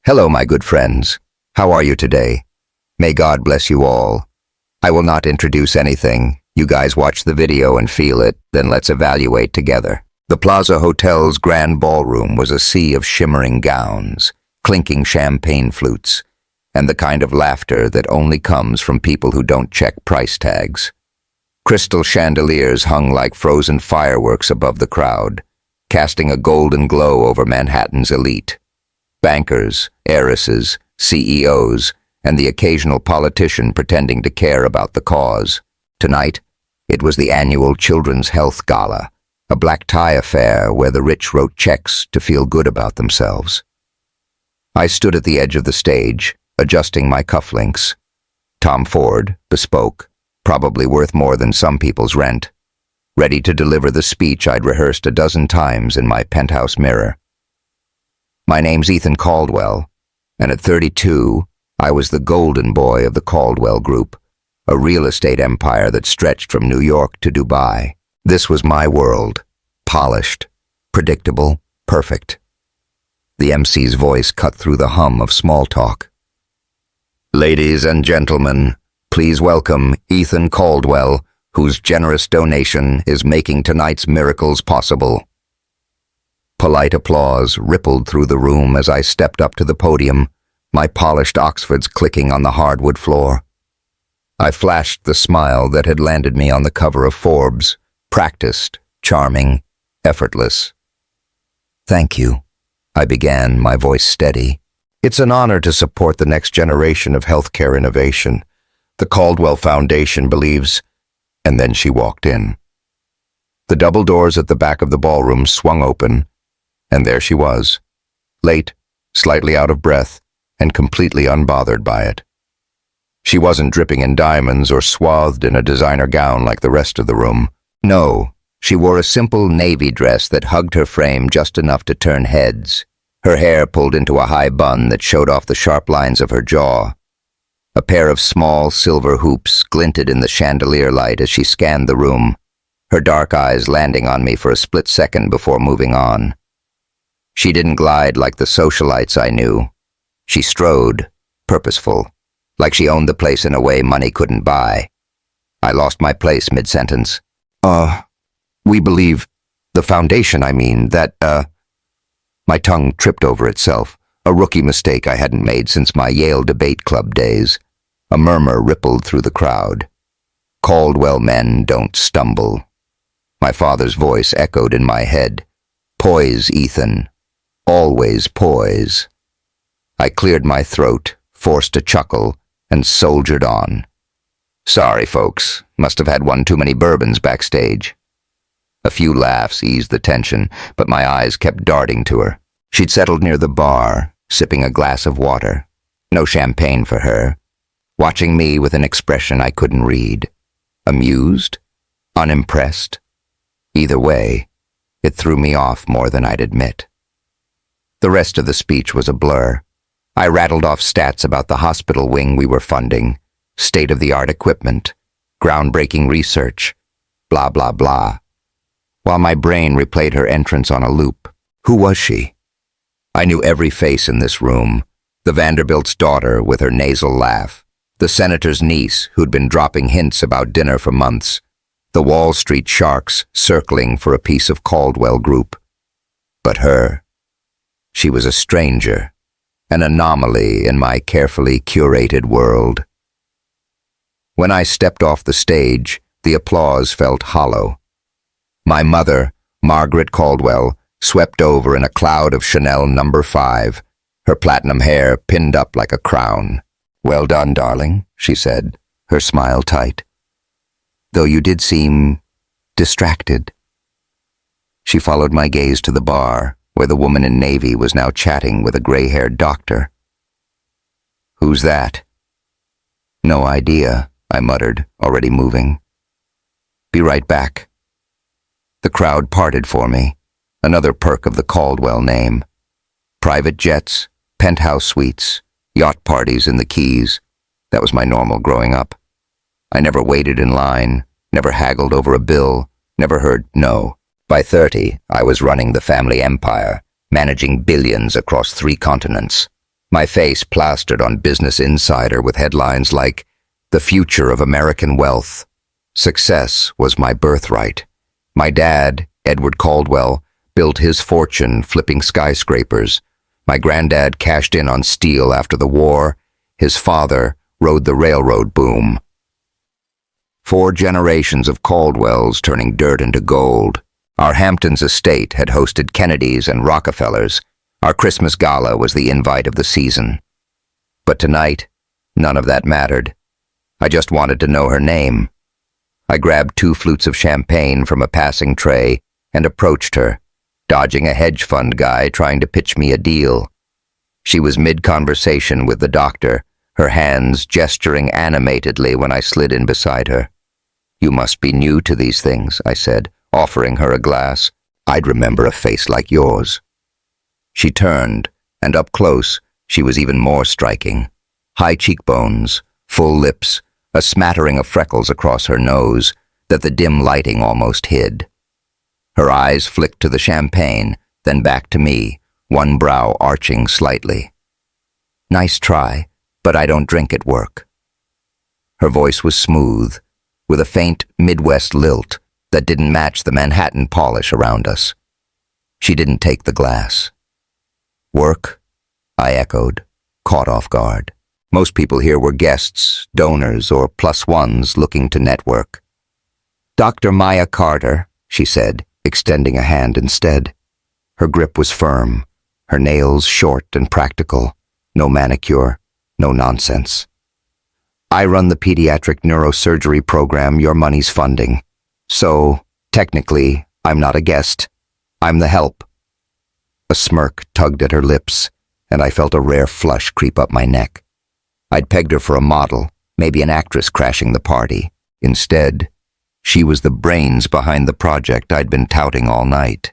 Hello, my good friends. How are you today? May God bless you all. I will not introduce anything. You guys watch the video and feel it, then let's evaluate together. The Plaza Hotel's grand ballroom was a sea of shimmering gowns, clinking champagne flutes, and the kind of laughter that only comes from people who don't check price tags. Crystal chandeliers hung like frozen fireworks above the crowd, casting a golden glow over Manhattan's elite. Bankers, heiresses, CEOs, and the occasional politician pretending to care about the cause. Tonight, it was the annual Children's Health Gala, a black tie affair where the rich wrote checks to feel good about themselves. I stood at the edge of the stage, adjusting my cufflinks. Tom Ford, bespoke, probably worth more than some people's rent, ready to deliver the speech I'd rehearsed a dozen times in my penthouse mirror. My name's Ethan Caldwell, and at 32, I was the golden boy of the Caldwell Group, a real estate empire that stretched from New York to Dubai. This was my world, polished, predictable, perfect. The MC's voice cut through the hum of small talk. Ladies and gentlemen, please welcome Ethan Caldwell, whose generous donation is making tonight's miracles possible. Polite applause rippled through the room as I stepped up to the podium, my polished Oxfords clicking on the hardwood floor. I flashed the smile that had landed me on the cover of Forbes, practiced, charming, effortless. Thank you, I began, my voice steady. It's an honor to support the next generation of healthcare innovation. The Caldwell Foundation believes. And then she walked in. The double doors at the back of the ballroom swung open, and there she was, late, slightly out of breath, and completely unbothered by it. She wasn't dripping in diamonds or swathed in a designer gown like the rest of the room. No, she wore a simple navy dress that hugged her frame just enough to turn heads, her hair pulled into a high bun that showed off the sharp lines of her jaw. A pair of small silver hoops glinted in the chandelier light as she scanned the room, her dark eyes landing on me for a split second before moving on. She didn't glide like the socialites I knew. She strode, purposeful, like she owned the place in a way money couldn't buy. I lost my place mid-sentence. We believe, the foundation, My tongue tripped over itself, a rookie mistake I hadn't made since my Yale debate club days. A murmur rippled through the crowd. Caldwell men don't stumble. My father's voice echoed in my head. Poise, Ethan. Always poise. I cleared my throat, forced a chuckle, and soldiered on. Sorry, folks. Must have had one too many bourbons backstage. A few laughs eased the tension, but my eyes kept darting to her. She'd settled near the bar, sipping a glass of water. No champagne for her. Watching me with an expression I couldn't read. Amused? Unimpressed? Either way, it threw me off more than I'd admit. The rest of the speech was a blur. I rattled off stats about the hospital wing we were funding, state-of-the-art equipment, groundbreaking research, blah, blah, blah, while my brain replayed her entrance on a loop. Who was she? I knew every face in this room, the Vanderbilt's daughter with her nasal laugh, the senator's niece who'd been dropping hints about dinner for months, the Wall Street sharks circling for a piece of Caldwell Group. But her, she was a stranger, an anomaly in my carefully curated world. When I stepped off the stage, the applause felt hollow. My mother, Margaret Caldwell, swept over in a cloud of Chanel No. 5, her platinum hair pinned up like a crown. Well done, darling, she said, her smile tight. Though you did seem distracted. She followed my gaze to the bar, where the woman in navy was now chatting with a gray-haired doctor. Who's that? No idea, I muttered, already moving. Be right back. The crowd parted for me, another perk of the Caldwell name. Private jets, penthouse suites, yacht parties in the Keys. That was my normal growing up. I never waited in line, never haggled over a bill, never heard no. By 30, I was running the family empire, managing billions across 3 continents. My face plastered on Business Insider with headlines like, "The Future of American Wealth." Success was my birthright. My dad, Edward Caldwell, built his fortune flipping skyscrapers. My granddad cashed in on steel after the war. His father rode the railroad boom. 4 generations of Caldwells turning dirt into gold. Our Hamptons estate had hosted Kennedys and Rockefellers. Our Christmas gala was the invite of the season. But tonight, none of that mattered. I just wanted to know her name. I grabbed 2 flutes of champagne from a passing tray and approached her, dodging a hedge fund guy trying to pitch me a deal. She was mid-conversation with the doctor, her hands gesturing animatedly when I slid in beside her. "You must be new to these things," I said, offering her a glass. "I'd remember a face like yours." She turned, and up close, she was even more striking. High cheekbones, full lips, a smattering of freckles across her nose that the dim lighting almost hid. Her eyes flicked to the champagne, then back to me, one brow arching slightly. "Nice try, but I don't drink at work." Her voice was smooth, with a faint Midwest lilt that didn't match the Manhattan polish around us. She didn't take the glass. "Work?" I echoed, caught off guard. Most people here were guests, donors, or +1s looking to network. "Dr. Maya Carter," she said, extending a hand instead. Her grip was firm, her nails short and practical, no manicure, no nonsense. "I run the pediatric neurosurgery program your money's funding. So, technically, I'm not a guest. I'm the help." A smirk tugged at her lips, and I felt a rare flush creep up my neck. I'd pegged her for a model, maybe an actress crashing the party. Instead, she was the brains behind the project I'd been touting all night.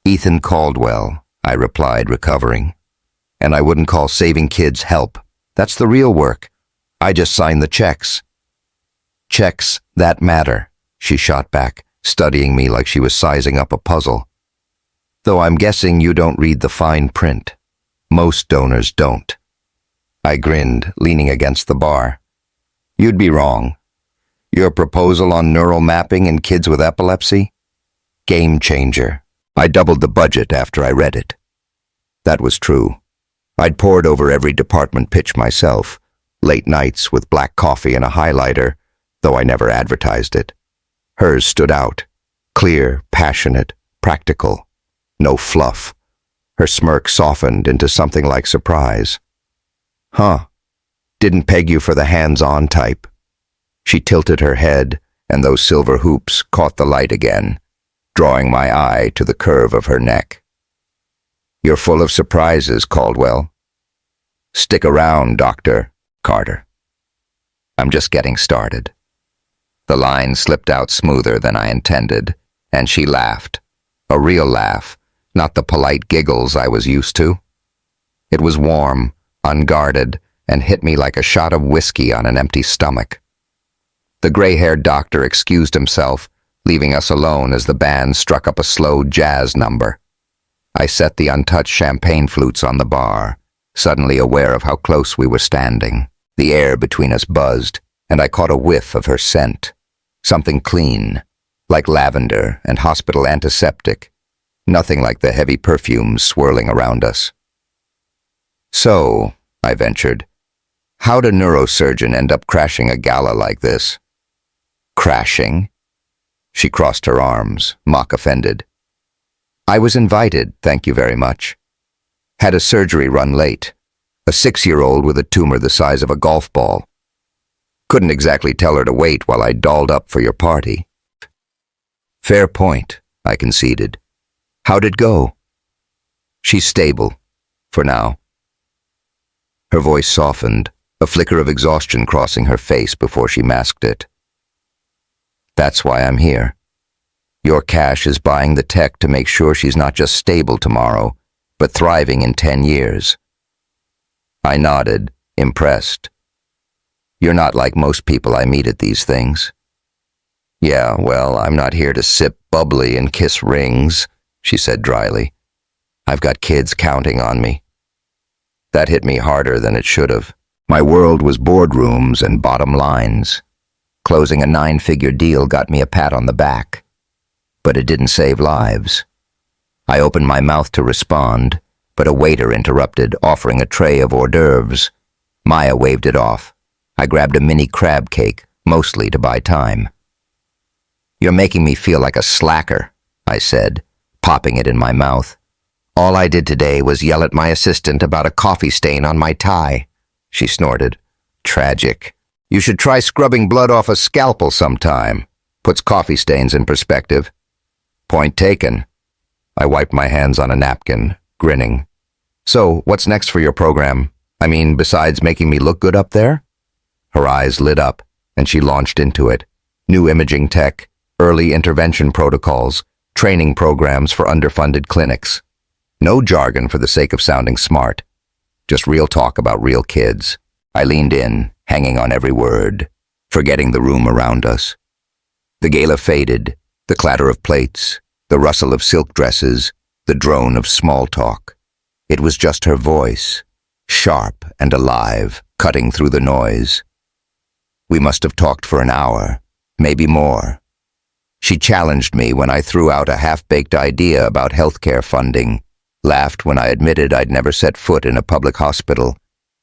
"Ethan Caldwell," I replied, recovering. "And I wouldn't call saving kids help. That's the real work. I just sign the checks." "Checks that matter," she shot back, studying me like she was sizing up a puzzle. "Though I'm guessing you don't read the fine print. Most donors don't." I grinned, leaning against the bar. "You'd be wrong. Your proposal on neural mapping in kids with epilepsy? Game changer. I doubled the budget after I read it." That was true. I'd pored over every department pitch myself, late nights with black coffee and a highlighter, though I never advertised it. Hers stood out, clear, passionate, practical. No fluff. Her smirk softened into something like surprise. "Huh. Didn't peg you for the hands-on type." She tilted her head, and those silver hoops caught the light again, drawing my eye to the curve of her neck. "You're full of surprises, Caldwell. Stick around, Dr. Carter. I'm just getting started." The line slipped out smoother than I intended, and she laughed. A real laugh, not the polite giggles I was used to. It was warm, unguarded, and hit me like a shot of whiskey on an empty stomach. The gray-haired doctor excused himself, leaving us alone as the band struck up a slow jazz number. I set the untouched champagne flutes on the bar, suddenly aware of how close we were standing. The air between us buzzed, and I caught a whiff of her scent. Something clean, like lavender and hospital antiseptic. Nothing like the heavy perfumes swirling around us. "So," I ventured, "how'd a neurosurgeon end up crashing a gala like this?" "Crashing?" She crossed her arms, mock offended. "I was invited, thank you very much. Had a surgery run late. A 6-year-old with a tumor the size of a golf ball. Couldn't exactly tell her to wait while I dolled up for your party." "Fair point," I conceded. "How'd it go?" "She's stable, for now." Her voice softened, a flicker of exhaustion crossing her face before she masked it. "That's why I'm here. Your cash is buying the tech to make sure she's not just stable tomorrow, but thriving in 10 years. I nodded, impressed. "You're not like most people I meet at these things." "Yeah, well, I'm not here to sip bubbly and kiss rings," she said dryly. "I've got kids counting on me." That hit me harder than it should have. My world was boardrooms and bottom lines. Closing a 9-figure deal got me a pat on the back, but it didn't save lives. I opened my mouth to respond, but a waiter interrupted, offering a tray of hors d'oeuvres. Maya waved it off. I grabbed a mini crab cake, mostly to buy time. "You're making me feel like a slacker," I said, popping it in my mouth. "All I did today was yell at my assistant about a coffee stain on my tie," she snorted. "Tragic. You should try scrubbing blood off a scalpel sometime. Puts coffee stains in perspective." "Point taken." I wiped my hands on a napkin, grinning. "So, what's next for your program? I mean, besides making me look good up there?" Her eyes lit up, and she launched into it. New imaging tech, early intervention protocols, training programs for underfunded clinics. No jargon for the sake of sounding smart. Just real talk about real kids. I leaned in, hanging on every word, forgetting the room around us. The gala faded, the clatter of plates, the rustle of silk dresses, the drone of small talk. It was just her voice, sharp and alive, cutting through the noise. We must have talked for an hour, maybe more. She challenged me when I threw out a half-baked idea about healthcare funding, laughed when I admitted I'd never set foot in a public hospital,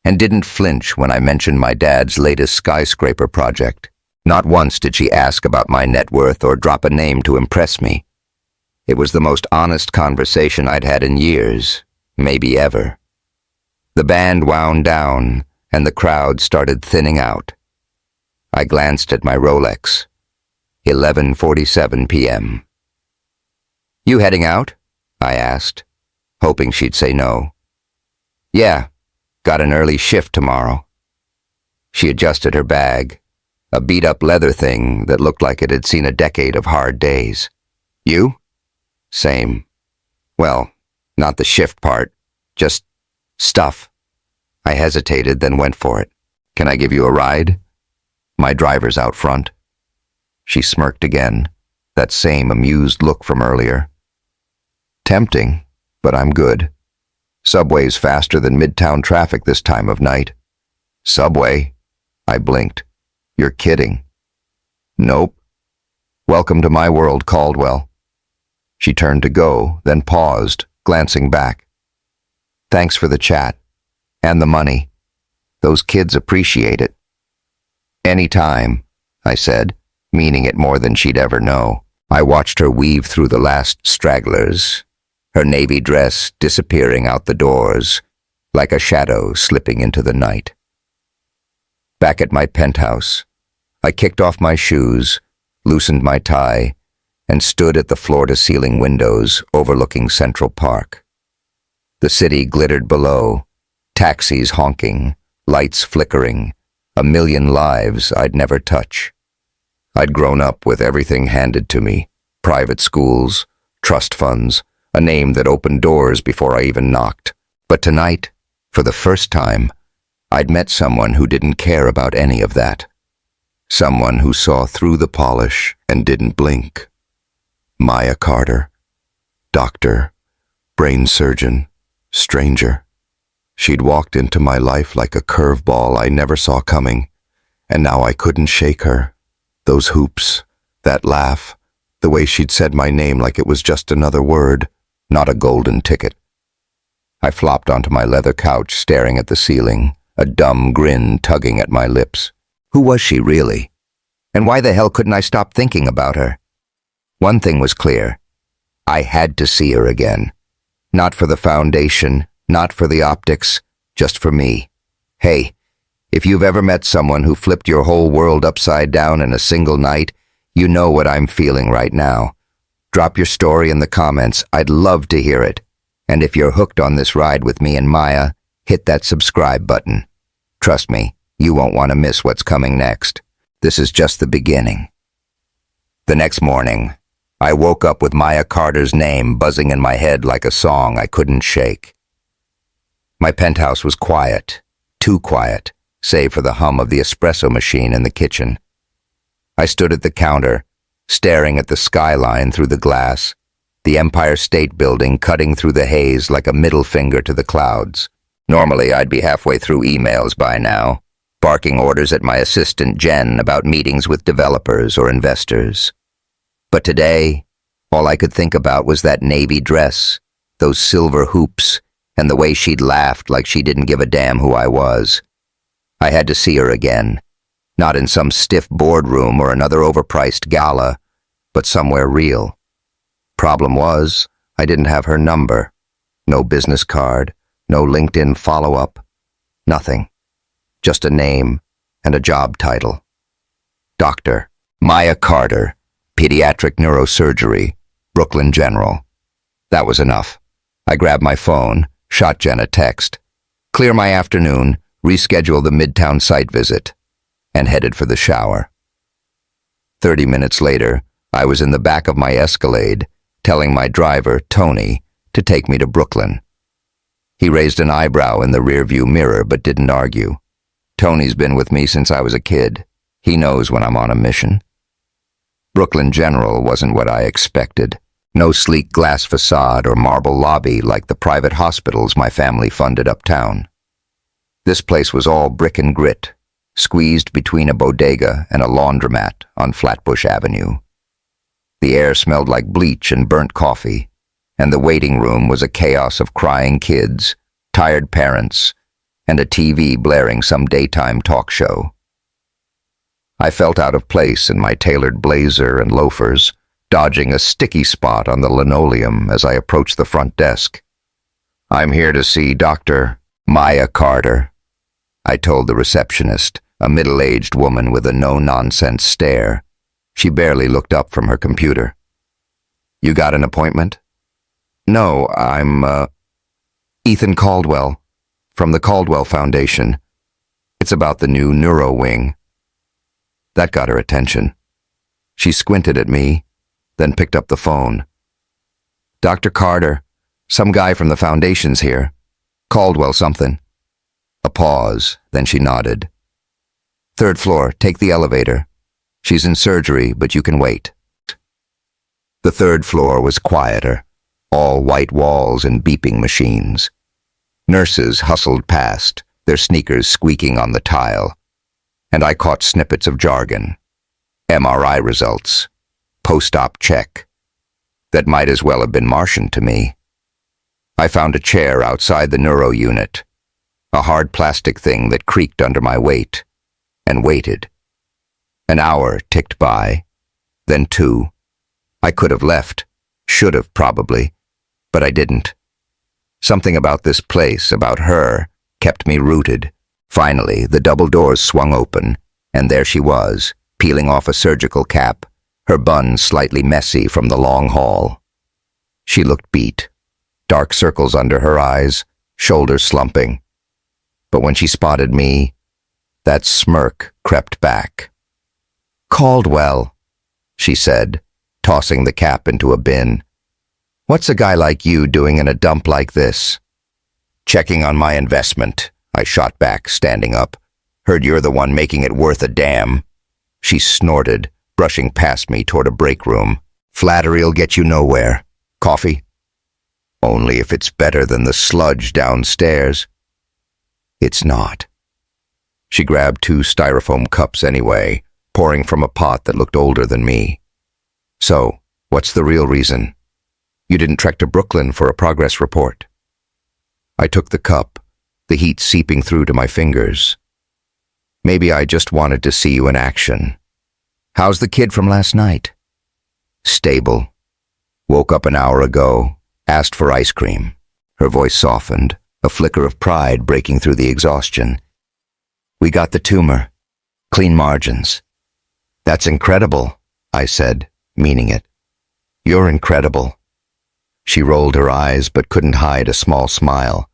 and didn't flinch when I mentioned my dad's latest skyscraper project. Not once did she ask about my net worth or drop a name to impress me. It was the most honest conversation I'd had in years, maybe ever. The band wound down, and the crowd started thinning out. I glanced at my Rolex. 11:47 p.m. "You heading out?" I asked, hoping she'd say no. "Yeah, got an early shift tomorrow." She adjusted her bag, a beat-up leather thing that looked like it had seen a decade of hard days. "You?" "Same. Well, not the shift part, just stuff." I hesitated, then went for it. "Can I give you a ride? My driver's out front." She smirked again, that same amused look from earlier. "Tempting, but I'm good. Subway's faster than midtown traffic this time of night." "Subway?" I blinked. "You're kidding." "Nope. Welcome to my world, Caldwell." She turned to go, then paused, glancing back. "Thanks for the chat. And the money. Those kids appreciate it." "Any time," I said, meaning it more than she'd ever know. I watched her weave through the last stragglers, her navy dress disappearing out the doors, like a shadow slipping into the night. Back at my penthouse, I kicked off my shoes, loosened my tie, and stood at the floor-to-ceiling windows overlooking Central Park. The city glittered below, taxis honking, lights flickering, a million lives I'd never touch. I'd grown up with everything handed to me, private schools, trust funds, a name that opened doors before I even knocked. But tonight, for the first time, I'd met someone who didn't care about any of that. Someone who saw through the polish and didn't blink. Maya Carter. Doctor, brain surgeon, stranger. She'd walked into my life like a curveball I never saw coming, and now I couldn't shake her. Those hoops, that laugh, the way she'd said my name like it was just another word, not a golden ticket. I flopped onto my leather couch, staring at the ceiling, a dumb grin tugging at my lips. Who was she really? And why the hell couldn't I stop thinking about her? One thing was clear. I had to see her again. Not for the foundation, not for the optics, just for me. Hey, if you've ever met someone who flipped your whole world upside down in a single night, you know what I'm feeling right now. Drop your story in the comments. I'd love to hear it. And if you're hooked on this ride with me and Maya, hit that subscribe button. Trust me, you won't want to miss what's coming next. This is just the beginning. The next morning, I woke up with Maya Carter's name buzzing in my head like a song I couldn't shake. My penthouse was quiet, too quiet, save for the hum of the espresso machine in the kitchen. I stood at the counter, staring at the skyline through the glass, the Empire State Building cutting through the haze like a middle finger to the clouds. Normally, I'd be halfway through emails by now, barking orders at my assistant Jen about meetings with developers or investors. But today, all I could think about was that navy dress, those silver hoops, and the way she'd laughed like she didn't give a damn who I was. I had to see her again, not in some stiff boardroom or another overpriced gala, but somewhere real. Problem was, I didn't have her number. No business card, no LinkedIn follow-up, nothing. Just a name and a job title. Dr. Maya Carter, Pediatric Neurosurgery, Brooklyn General. That was enough. I grabbed my phone, shot Jen a text, clear my afternoon, reschedule the Midtown site visit, and headed for the shower. 30 minutes later, I was in the back of my Escalade, telling my driver, Tony, to take me to Brooklyn. He raised an eyebrow in the rearview mirror but didn't argue. Tony's been with me since I was a kid. He knows when I'm on a mission. Brooklyn General wasn't what I expected. No sleek glass facade or marble lobby like the private hospitals my family funded uptown. This place was all brick and grit, squeezed between a bodega and a laundromat on Flatbush Avenue. The air smelled like bleach and burnt coffee, and the waiting room was a chaos of crying kids, tired parents, and a TV blaring some daytime talk show. I felt out of place in my tailored blazer and loafers, dodging a sticky spot on the linoleum as I approached the front desk. "I'm here to see Dr. Maya Carter," I told the receptionist, a middle-aged woman with a no-nonsense stare. She barely looked up from her computer. "You got an appointment?" "No, I'm, Ethan Caldwell, from the Caldwell Foundation. It's about the new neuro wing." That got her attention. She squinted at me, then picked up the phone. "Dr. Carter, some guy from the Foundation's here. Caldwell something." A pause, then she nodded. "Third floor, take the elevator. She's in surgery, but you can wait." The third floor was quieter, all white walls and beeping machines. Nurses hustled past, their sneakers squeaking on the tile, and I caught snippets of jargon. MRI results, post-op check. That might as well have been Martian to me. I found a chair outside the neuro unit, a hard plastic thing that creaked under my weight, and waited. An hour ticked by, then 2. I could have left, should have probably, but I didn't. Something about this place, about her, kept me rooted. Finally, the double doors swung open, and there she was, peeling off a surgical cap, her bun slightly messy from the long haul. She looked beat, dark circles under her eyes, shoulders slumping. But when she spotted me, that smirk crept back. "Caldwell," she said, tossing the cap into a bin. "What's a guy like you doing in a dump like this?" "Checking on my investment," I shot back, standing up. "Heard you're the one making it worth a damn." She snorted, brushing past me toward a break room. "Flattery'll get you nowhere. Coffee?" "Only if it's better than the sludge downstairs." "It's not." She grabbed 2 styrofoam cups anyway, pouring from a pot that looked older than me. "So, what's the real reason? You didn't trek to Brooklyn for a progress report." I took the cup, the heat seeping through to my fingers. "Maybe I just wanted to see you in action. How's the kid from last night?" "Stable. Woke up an hour ago, asked for ice cream." Her voice softened, a flicker of pride breaking through the exhaustion. "We got the tumor. Clean margins." "That's incredible," I said, meaning it. "You're incredible." She rolled her eyes but couldn't hide a small smile.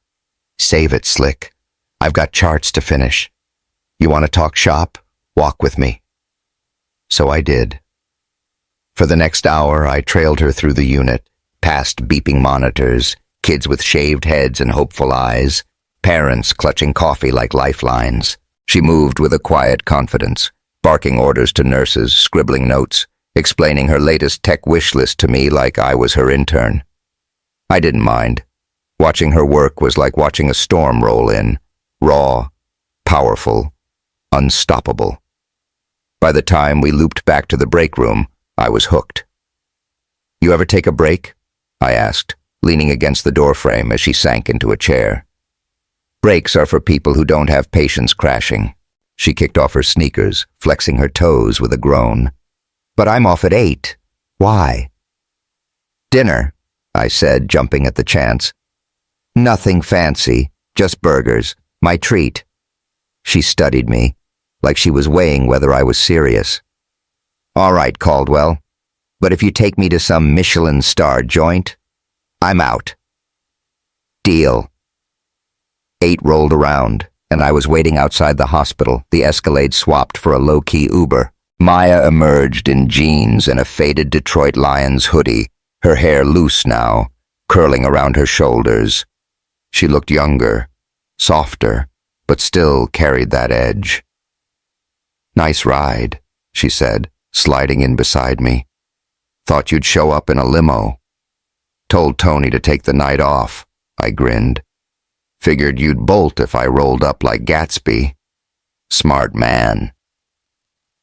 "Save it, Slick. I've got charts to finish. You want to talk shop? Walk with me." So I did. For the next hour, I trailed her through the unit, past beeping monitors, kids with shaved heads and hopeful eyes, parents clutching coffee like lifelines. She moved with a quiet confidence, barking orders to nurses, scribbling notes, explaining her latest tech wish list to me like I was her intern. I didn't mind. Watching her work was like watching a storm roll in, raw, powerful, unstoppable. By the time we looped back to the break room, I was hooked. "You ever take a break?" I asked, leaning against the doorframe as she sank into a chair. "Breaks are for people who don't have patience crashing." She kicked off her sneakers, flexing her toes with a groan. "But I'm off at 8. Why?" "Dinner," I said, jumping at the chance. "Nothing fancy, just burgers. My treat." She studied me, like she was weighing whether I was serious. "All right, Caldwell, but if you take me to some Michelin-star joint, I'm out." "Deal." 8 rolled around, and I was waiting outside the hospital, the Escalade swapped for a low-key Uber. Maya emerged in jeans and a faded Detroit Lions hoodie, her hair loose now, curling around her shoulders. She looked younger, softer, but still carried that edge. "Nice ride," she said, sliding in beside me. "Thought you'd show up in a limo." "Told Tony to take the night off," I grinned. "Figured you'd bolt if I rolled up like Gatsby." "Smart man."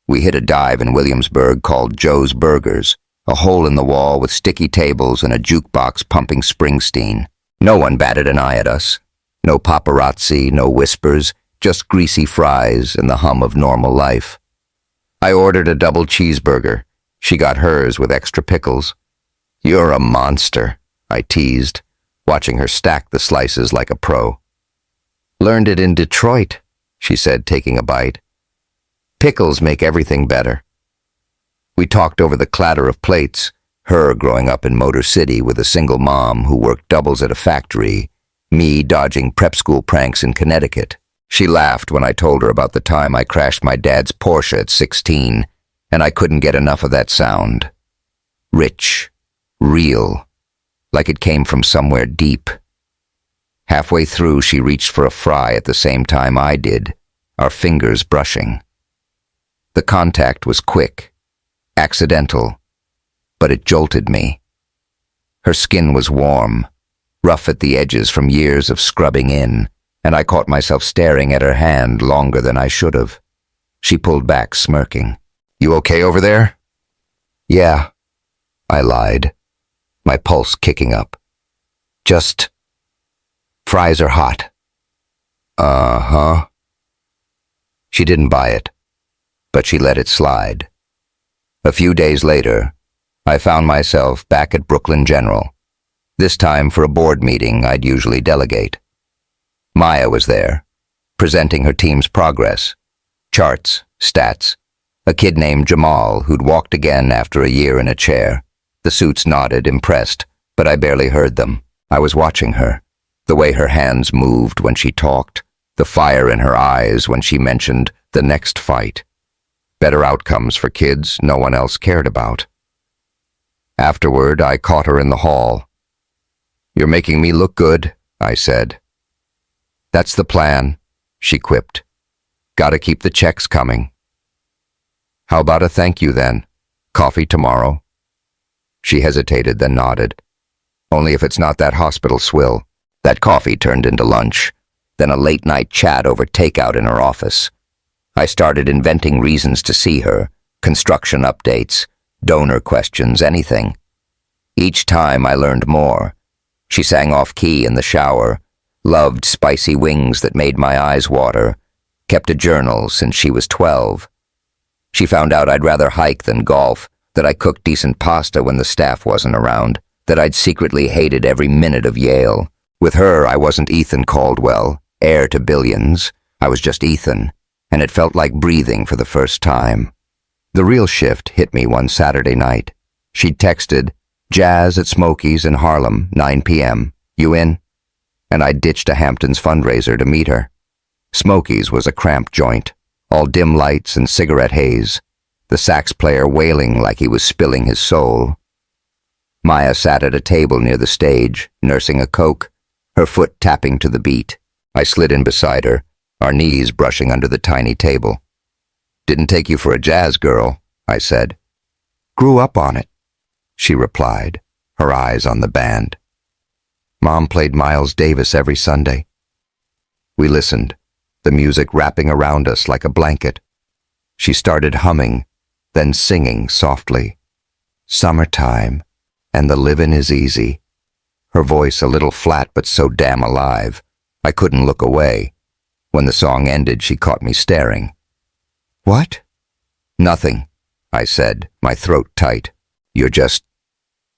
We hit a dive in Williamsburg called Joe's Burgers, a hole in the wall with sticky tables and a jukebox pumping Springsteen. No one batted an eye at us. No paparazzi, no whispers, just greasy fries and the hum of normal life. I ordered a double cheeseburger. She got hers with extra pickles. "You're a monster," I teased, watching her stack the slices like a pro. "Learned it in Detroit," she said, taking a bite. "Pickles make everything better." We talked over the clatter of plates, her growing up in Motor City with a single mom who worked doubles at a factory, me dodging prep school pranks in Connecticut. She laughed when I told her about the time I crashed my dad's Porsche at 16, and I couldn't get enough of that sound. Rich, real, like it came from somewhere deep. Halfway through, she reached for a fry at the same time I did, our fingers brushing. The contact was quick, accidental, but it jolted me. Her skin was warm, rough at the edges from years of scrubbing in, and I caught myself staring at her hand longer than I should have. She pulled back, smirking. "You okay over there?" "Yeah," I lied, my pulse kicking up. "Just, fries are hot." "Uh-huh." She didn't buy it, but she let it slide. A few days later, I found myself back at Brooklyn General, this time for a board meeting I'd usually delegate. Maya was there, presenting her team's progress, charts, stats, a kid named Jamal who'd walked again after a year in a chair. The suits nodded, impressed, but I barely heard them. I was watching her, the way her hands moved when she talked, the fire in her eyes when she mentioned the next fight. Better outcomes for kids no one else cared about. Afterward, I caught her in the hall. "You're making me look good," I said. "That's the plan," she quipped. "Gotta keep the checks coming." "How about a thank you then? Coffee tomorrow?" She hesitated, then nodded. "Only if it's not that hospital swill." That coffee turned into lunch, then a late-night chat over takeout in her office. I started inventing reasons to see her, construction updates, donor questions, anything. Each time I learned more. She sang off-key in the shower, loved spicy wings that made my eyes water, kept a journal since she was 12. She found out I'd rather hike than golf, that I cooked decent pasta when the staff wasn't around, that I'd secretly hated every minute of Yale. With her, I wasn't Ethan Caldwell, heir to billions. I was just Ethan, and it felt like breathing for the first time. The real shift hit me one Saturday night. She'd texted, "Jazz at Smokey's in Harlem, 9 p.m. You in?" And I ditched a Hamptons fundraiser to meet her. Smokey's was a cramped joint, all dim lights and cigarette haze, the sax player wailing like he was spilling his soul. Maya sat at a table near the stage, nursing a Coke, her foot tapping to the beat. I slid in beside her, our knees brushing under the tiny table. "Didn't take you for a jazz girl," I said. "Grew up on it," she replied, her eyes on the band. Mom played Miles Davis every Sunday. We listened, the music wrapping around us like a blanket. She started humming, then singing softly. Summertime, and the livin' is easy. Her voice a little flat but so damn alive, I couldn't look away. When the song ended, she caught me staring. What? Nothing, I said, my throat tight. You're just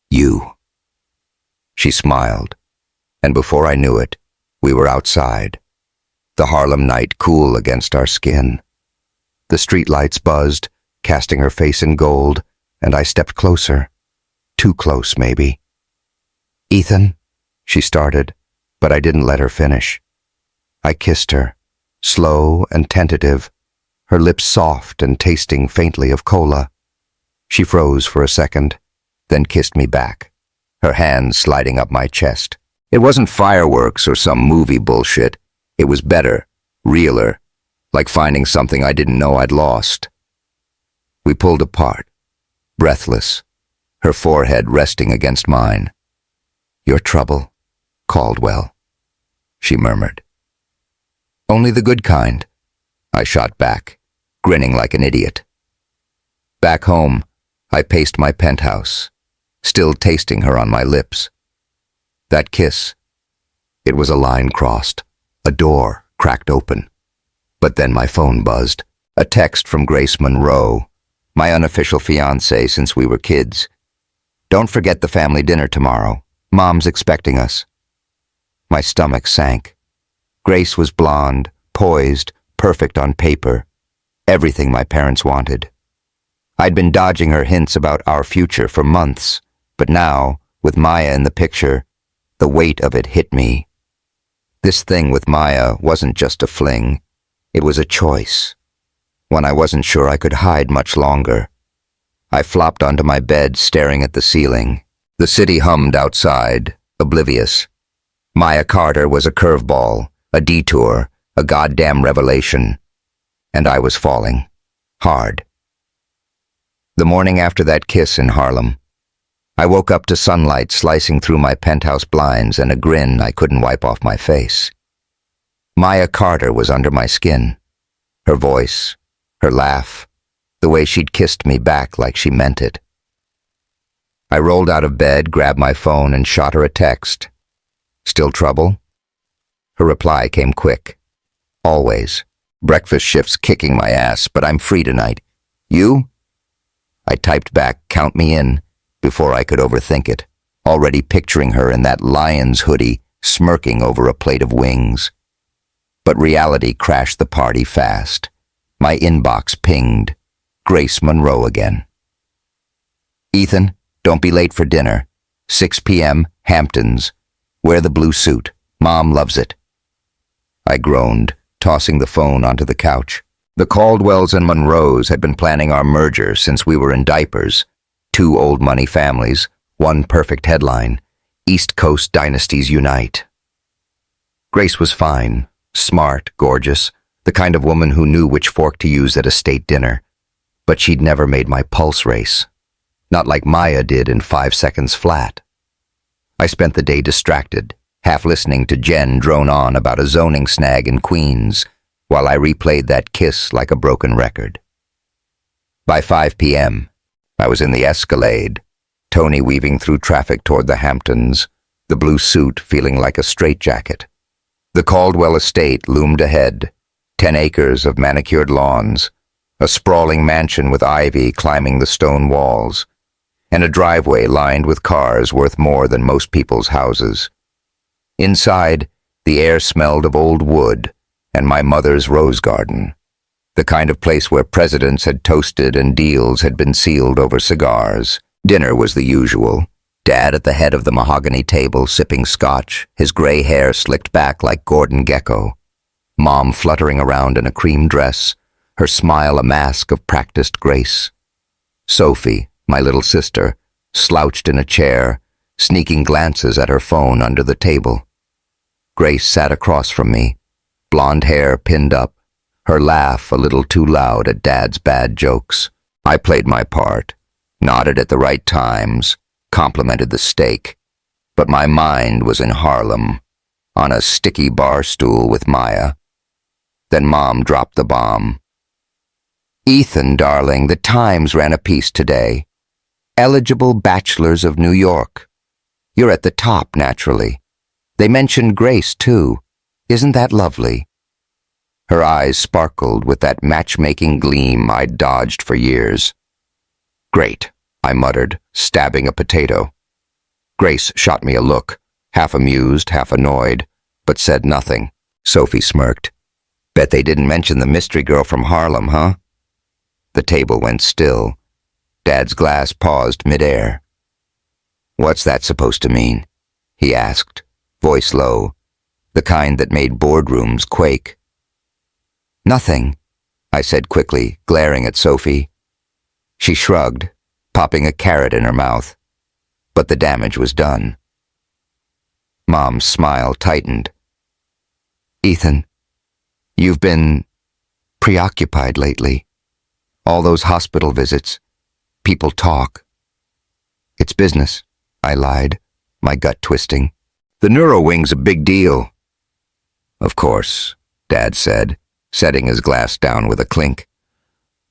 you. She smiled, and before I knew it, we were outside. The Harlem night cool against our skin. The streetlights buzzed, casting her face in gold, and I stepped closer. Too close, maybe. Ethan, she started, but I didn't let her finish. I kissed her, slow and tentative, her lips soft and tasting faintly of cola. She froze for a second, then kissed me back, her hands sliding up my chest. It wasn't fireworks or some movie bullshit. It was better, realer, like finding something I didn't know I'd lost. We pulled apart, breathless, her forehead resting against mine. Your trouble, Caldwell, she murmured. Only the good kind, I shot back, grinning like an idiot. Back home, I paced my penthouse, still tasting her on my lips. That kiss, it was a line crossed, a door cracked open. But then my phone buzzed, a text from Grace Monroe, my unofficial fiancée since we were kids. Don't forget the family dinner tomorrow. Mom's expecting us. My stomach sank. Grace was blonde, poised, perfect on paper. Everything my parents wanted. I'd been dodging her hints about our future for months, but now, with Maya in the picture, the weight of it hit me. This thing with Maya wasn't just a fling. It was a choice. One I wasn't sure I could hide much longer. I flopped onto my bed, staring at the ceiling. The city hummed outside, oblivious. Maya Carter was a curveball, a detour, a goddamn revelation. And I was falling. Hard. The morning after that kiss in Harlem, I woke up to sunlight slicing through my penthouse blinds and a grin I couldn't wipe off my face. Maya Carter was under my skin. Her voice, her laugh, the way she'd kissed me back like she meant it. I rolled out of bed, grabbed my phone, and shot her a text. Still trouble? Her reply came quick. Always. Breakfast shift's kicking my ass, but I'm free tonight. You? I typed back, count me in, before I could overthink it, already picturing her in that lion's hoodie, smirking over a plate of wings. But reality crashed the party fast. My inbox pinged. Grace Monroe again. Ethan, don't be late for dinner. 6 p.m., Hamptons. Wear the blue suit. Mom loves it. I groaned, tossing the phone onto the couch. The Caldwells and Monroes had been planning our merger since we were in diapers. 2 old money families, 1 perfect headline. East Coast dynasties unite. Grace was fine, smart, gorgeous, the kind of woman who knew which fork to use at a state dinner. But she'd never made my pulse race. Not like Maya did in 5 seconds flat. I spent the day distracted, half listening to Jen drone on about a zoning snag in Queens, while I replayed that kiss like a broken record. By 5 p.m., I was in the Escalade, Tony weaving through traffic toward the Hamptons, the blue suit feeling like a straitjacket. The Caldwell estate loomed ahead, 10 acres of manicured lawns, a sprawling mansion with ivy climbing the stone walls, and a driveway lined with cars worth more than most people's houses. Inside, the air smelled of old wood and my mother's rose garden, the kind of place where presidents had toasted and deals had been sealed over cigars. Dinner was the usual. Dad at the head of the mahogany table sipping scotch, his gray hair slicked back like Gordon Gekko. Mom fluttering around in a cream dress, her smile a mask of practiced grace. Sophie, my little sister, slouched in a chair, sneaking glances at her phone under the table. Grace sat across from me, blonde hair pinned up, her laugh a little too loud at Dad's bad jokes. I played my part, nodded at the right times, complimented the steak. but my mind was in Harlem, on a sticky bar stool with Maya. Then Mom dropped the bomb. "Ethan, darling, the Times ran a piece today. Eligible bachelors of New York. You're at the top, naturally. They mentioned Grace, too. Isn't that lovely?" Her eyes sparkled with that matchmaking gleam I'd dodged for years. "Great," I muttered, stabbing a potato. Grace shot me a look, half amused, half annoyed, but said nothing. Sophie smirked. "Bet they didn't mention the mystery girl from Harlem, huh?" The table went still. Dad's glass paused midair. "What's that supposed to mean?" he asked, voice low, the kind that made boardrooms quake. "Nothing," I said quickly, glaring at Sophie. She shrugged, popping a carrot in her mouth. But the damage was done. Mom's smile tightened. "Ethan, you've been preoccupied lately. All those hospital visits. People talk." "It's business," I lied, my gut twisting. "The neuro wing's a big deal." "Of course," Dad said, setting his glass down with a clink.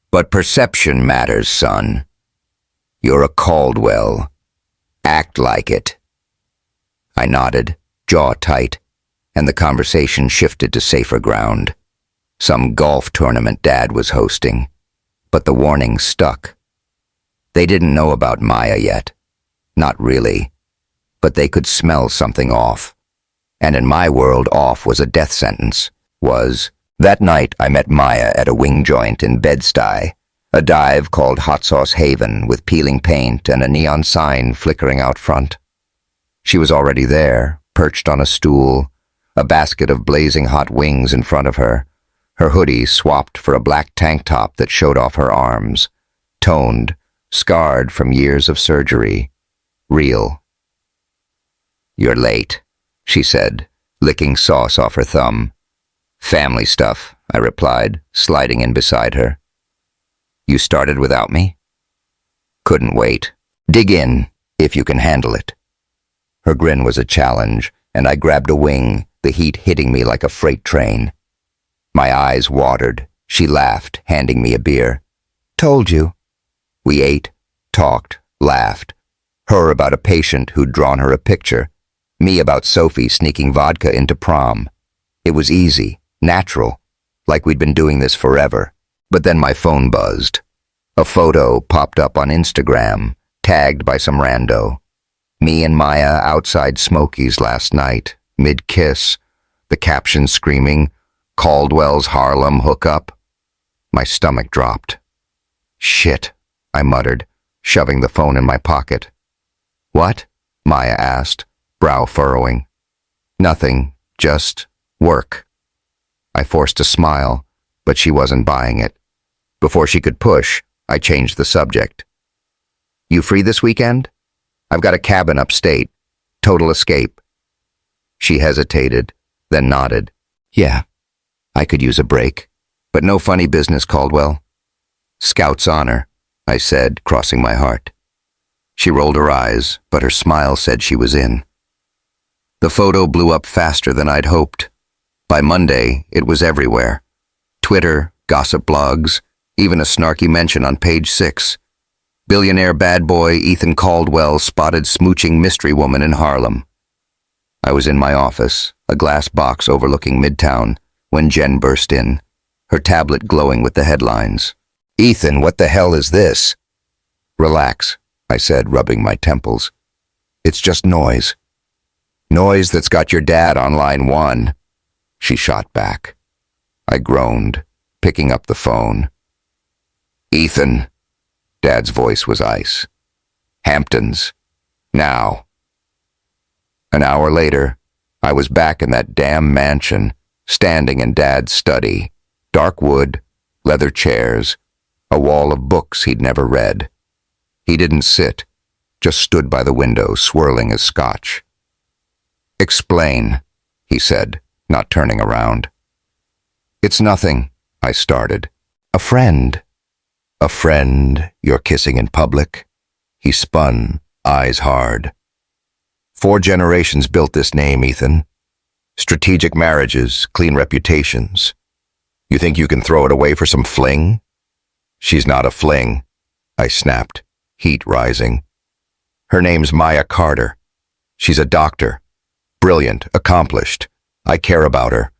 "But perception matters, son. You're a Caldwell. Act like it." I nodded, jaw tight, and the conversation shifted to safer ground. Some golf tournament Dad was hosting. But the warning stuck. They didn't know about Maya yet. Not really. But they could smell something off. And in my world, off was a death sentence. That night I met Maya at a wing joint in Bed-Stuy, a dive called Hot Sauce Haven with peeling paint and a neon sign flickering out front. She was already there, perched on a stool, a basket of blazing hot wings in front of her, her hoodie swapped for a black tank top that showed off her arms, toned, scarred from years of surgery, real. "You're late," she said, licking sauce off her thumb. "Family stuff," I replied, sliding in beside her. "You started without me?" "Couldn't wait. Dig in, if you can handle it." Her grin was a challenge, and I grabbed a wing, the heat hitting me like a freight train. My eyes watered. She laughed, handing me a beer. "Told you." We ate, talked, laughed. Her about a patient who'd drawn her a picture. Me about Sophie sneaking vodka into prom. It was easy, natural, like we'd been doing this forever. But then my phone buzzed. A photo popped up on Instagram, tagged by some rando. Me and Maya outside Smokey's last night, mid-kiss, the caption screaming, "Caldwell's Harlem hookup." My stomach dropped. "Shit," I muttered, shoving the phone in my pocket. "What?" Maya asked, brow furrowing. "Nothing, just work." I forced a smile, but she wasn't buying it. Before she could push, I changed the subject. "You free this weekend? I've got a cabin upstate. Total escape." She hesitated, then nodded. "Yeah, I could use a break, but no funny business, Caldwell." "Scout's honor," I said, crossing my heart. She rolled her eyes, but her smile said she was in. The photo blew up faster than I'd hoped. By Monday, it was everywhere. Twitter, gossip blogs, even a snarky mention on page 6. Billionaire bad boy Ethan Caldwell spotted smooching mystery woman in Harlem. I was in my office, a glass box overlooking Midtown, when Jen burst in, her tablet glowing with the headlines. "Ethan, what the hell is this?" "Relax," I said, rubbing my temples. "It's just noise. Noise that's got your dad on line 1. She shot back. I groaned, picking up the phone. "Ethan." Dad's voice was ice. "Hamptons. Now." An hour later, I was back in that damn mansion, standing in Dad's study. Dark wood, leather chairs, a wall of books he'd never read. He didn't sit, just stood by the window, swirling his scotch. "Explain," he said, not turning around. "It's nothing," I started. "A friend." "A friend you're kissing in public?" He spun, eyes hard. 4 generations built this name, Ethan. Strategic marriages, clean reputations. You think you can throw it away for some fling? She's not a fling, I snapped, heat rising. Her name's Maya Carter. She's a doctor. Brilliant, accomplished. I care about her.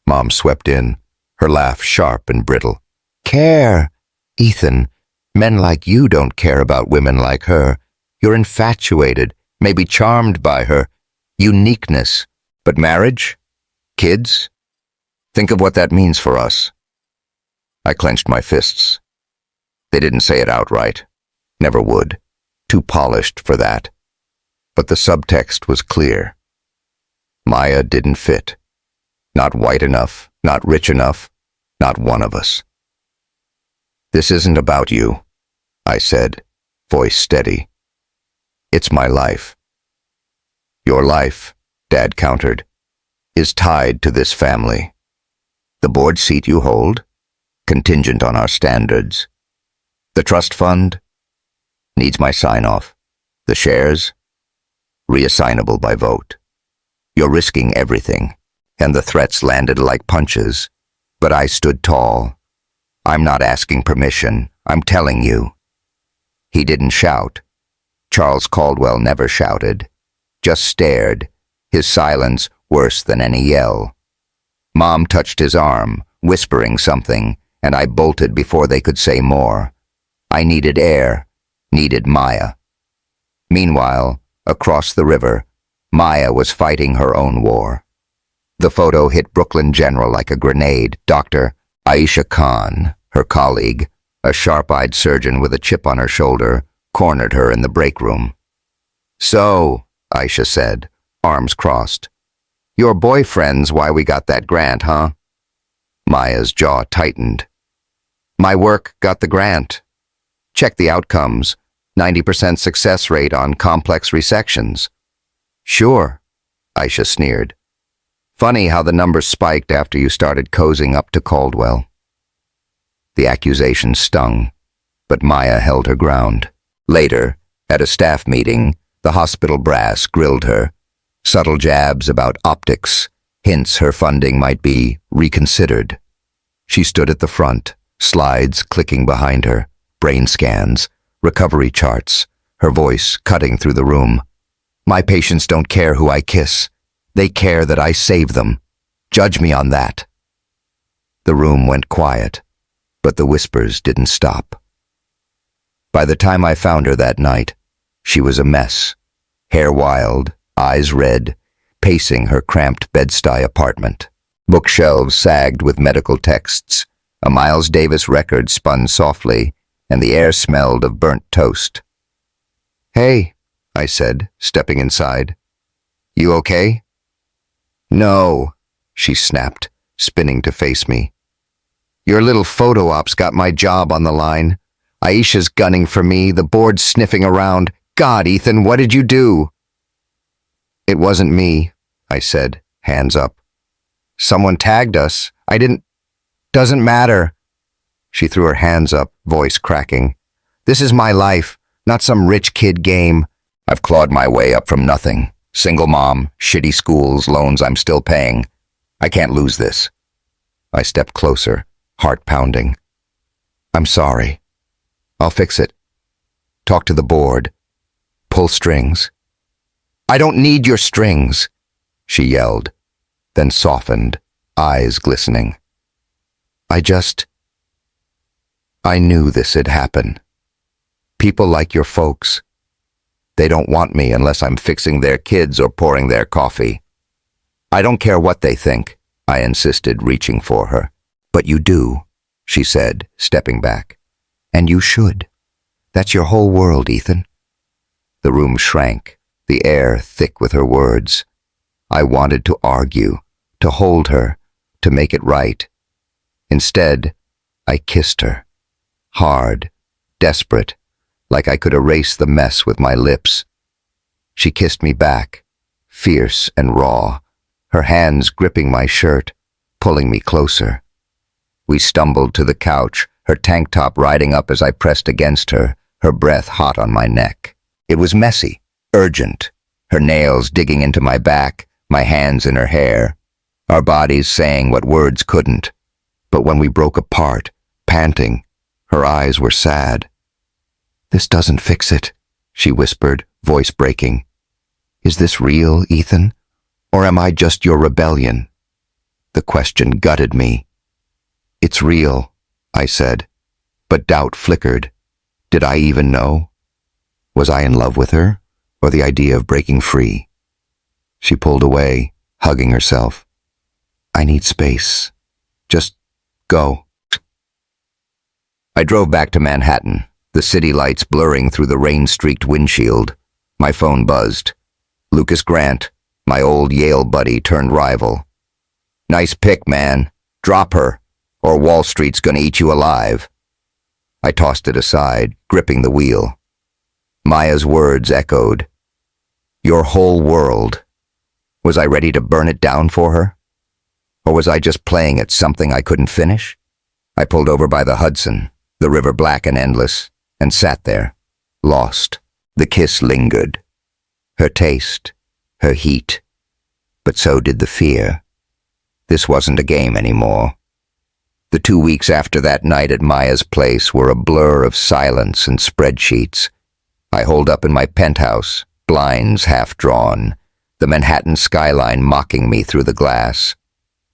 Mom swept in, her laugh sharp and brittle. Care? Ethan, men like you don't care about women like her. You're infatuated, maybe charmed by her. Uniqueness. But marriage? Kids? Think of what that means for us. I clenched my fists. They didn't say it outright. Never would. Too polished for that. But the subtext was clear. Maya didn't fit. Not white enough, not rich enough, not one of us. This isn't about you, I said, voice steady. It's my life. Your life, Dad countered, is tied to this family. The board seat you hold, contingent on our standards. The trust fund needs my sign-off. The shares, reassignable by vote. You're risking everything, and the threats landed like punches, but I stood tall. I'm not asking permission, I'm telling you. He didn't shout. Charles Caldwell never shouted, just stared, his silence worse than any yell. Mom touched his arm, whispering something, and I bolted before they could say more. I needed air, needed Maya. Meanwhile, across the river, Maya was fighting her own war. The photo hit Brooklyn General like a grenade. Dr. Aisha Khan, her colleague, a sharp-eyed surgeon with a chip on her shoulder, cornered her in the break room. So, Aisha said, arms crossed. Your boyfriend's why we got that grant, huh? Maya's jaw tightened. My work got the grant. Check the outcomes. 90% success rate on complex resections. Sure, Aisha sneered. Funny how the numbers spiked after you started cozying up to Caldwell. The accusation stung, but Maya held her ground. Later, at a staff meeting, the hospital brass grilled her. Subtle jabs about optics, hints her funding might be reconsidered. She stood at the front, slides clicking behind her, brain scans, recovery charts, her voice cutting through the room. My patients don't care who I kiss. They care that I save them. Judge me on that. The room went quiet, but the whispers didn't stop. By the time I found her that night, she was a mess, hair wild, eyes red, pacing her cramped Bed-Stuy apartment. Bookshelves sagged with medical texts. A Miles Davis record spun softly, and the air smelled of burnt toast. Hey, I said, stepping inside. You okay? No, she snapped, spinning to face me. Your little photo ops got my job on the line. Aisha's gunning for me, the board's sniffing around. God, Ethan, what did you do? It wasn't me, I said, hands up. Someone tagged us. I didn't. Doesn't matter. She threw her hands up, voice cracking. This is my life, not some rich kid game. I've clawed my way up from nothing. Single mom, shitty schools, loans I'm still paying. I can't lose this. I stepped closer, heart pounding. I'm sorry. I'll fix it. Talk to the board. Pull strings. I don't need your strings, she yelled, then softened, eyes glistening. I knew this'd happen. People like your folks. They don't want me unless I'm fixing their kids or pouring their coffee. I don't care what they think, I insisted, reaching for her. But you do, she said, stepping back. And you should. That's your whole world, Ethan. The room shrank, the air thick with her words. I wanted to argue, to hold her, to make it right. Instead, I kissed her. Hard, desperate, like I could erase the mess with my lips. She kissed me back, fierce and raw, her hands gripping my shirt, pulling me closer. We stumbled to the couch, her tank top riding up as I pressed against her, her breath hot on my neck. It was messy, urgent. her nails digging into my back, my hands in her hair, our bodies saying what words couldn't. But when we broke apart, panting, her eyes were sad. "This doesn't fix it," she whispered, voice breaking. "Is this real, Ethan? Or am I just your rebellion?" The question gutted me. "It's real," I said, but doubt flickered. Did I even know? Was I in love with her, or the idea of breaking free? She pulled away, hugging herself. "I need space. Just go." I drove back to Manhattan, the city lights blurring through the rain-streaked windshield. My phone buzzed. Lucas Grant, my old Yale buddy turned rival. "Nice pick, man. Drop her, or Wall Street's gonna eat you alive." I tossed it aside, gripping the wheel. Maya's words echoed. "Your whole world." Was I ready to burn it down for her? Or was I just playing at something I couldn't finish? I pulled over by the Hudson, the river black and endless, and sat there, lost. The kiss lingered. Her taste, her heat. But so did the fear. This wasn't a game anymore. The 2 weeks after that night at Maya's place were a blur of silence and spreadsheets. I holed up in my penthouse, blinds half drawn, the Manhattan skyline mocking me through the glass.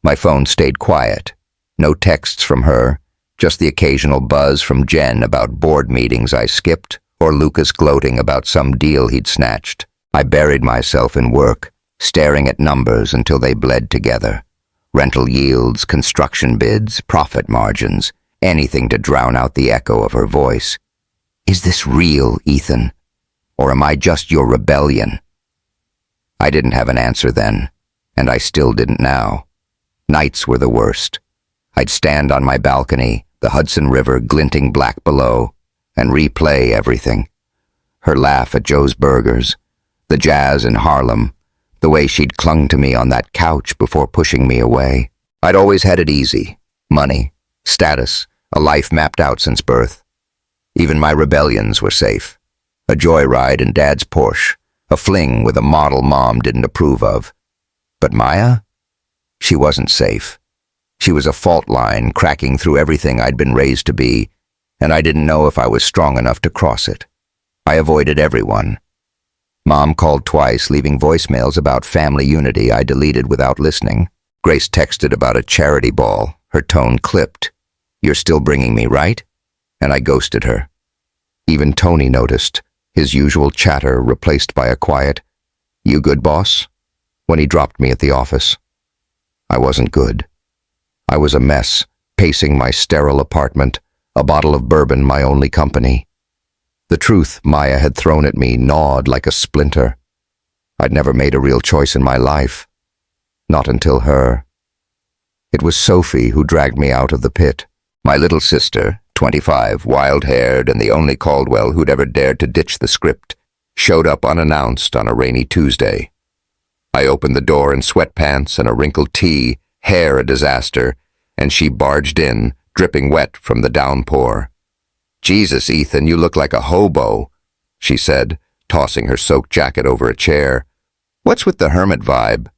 My phone stayed quiet. No texts from her, just the occasional buzz from Jen about board meetings I skipped, or Lucas gloating about some deal he'd snatched. I buried myself in work, staring at numbers until they bled together. Rental yields, construction bids, profit margins, anything to drown out the echo of her voice. "Is this real, Ethan? Or am I just your rebellion?" I didn't have an answer then, and I still didn't now. Nights were the worst. I'd stand on my balcony, the Hudson River glinting black below, and replay everything. Her laugh at Joe's Burgers, the jazz in Harlem, the way she'd clung to me on that couch before pushing me away. I'd always had it easy. Money, status, a life mapped out since birth. Even my rebellions were safe. A joyride in Dad's Porsche, a fling with a model Mom didn't approve of. But Maya? She wasn't safe. She was a fault line cracking through everything I'd been raised to be, and I didn't know if I was strong enough to cross it. I avoided everyone. Mom called twice, leaving voicemails about family unity I deleted without listening. Grace texted about a charity ball, her tone clipped. "You're still bringing me, right?" And I ghosted her. Even Tony noticed, his usual chatter replaced by a quiet, "You good, boss?" when he dropped me at the office. I wasn't good. I was a mess, pacing my sterile apartment, a bottle of bourbon my only company. The truth Maya had thrown at me gnawed like a splinter. I'd never made a real choice in my life. Not until her. It was Sophie who dragged me out of the pit. My little sister, 25, wild-haired and the only Caldwell who'd ever dared to ditch the script, showed up unannounced on a rainy Tuesday. I opened the door in sweatpants and a wrinkled tee, hair a disaster, and she barged in, dripping wet from the downpour. "Jesus, Ethan, you look like a hobo," she said, tossing her soaked jacket over a chair. "What's with the hermit vibe?"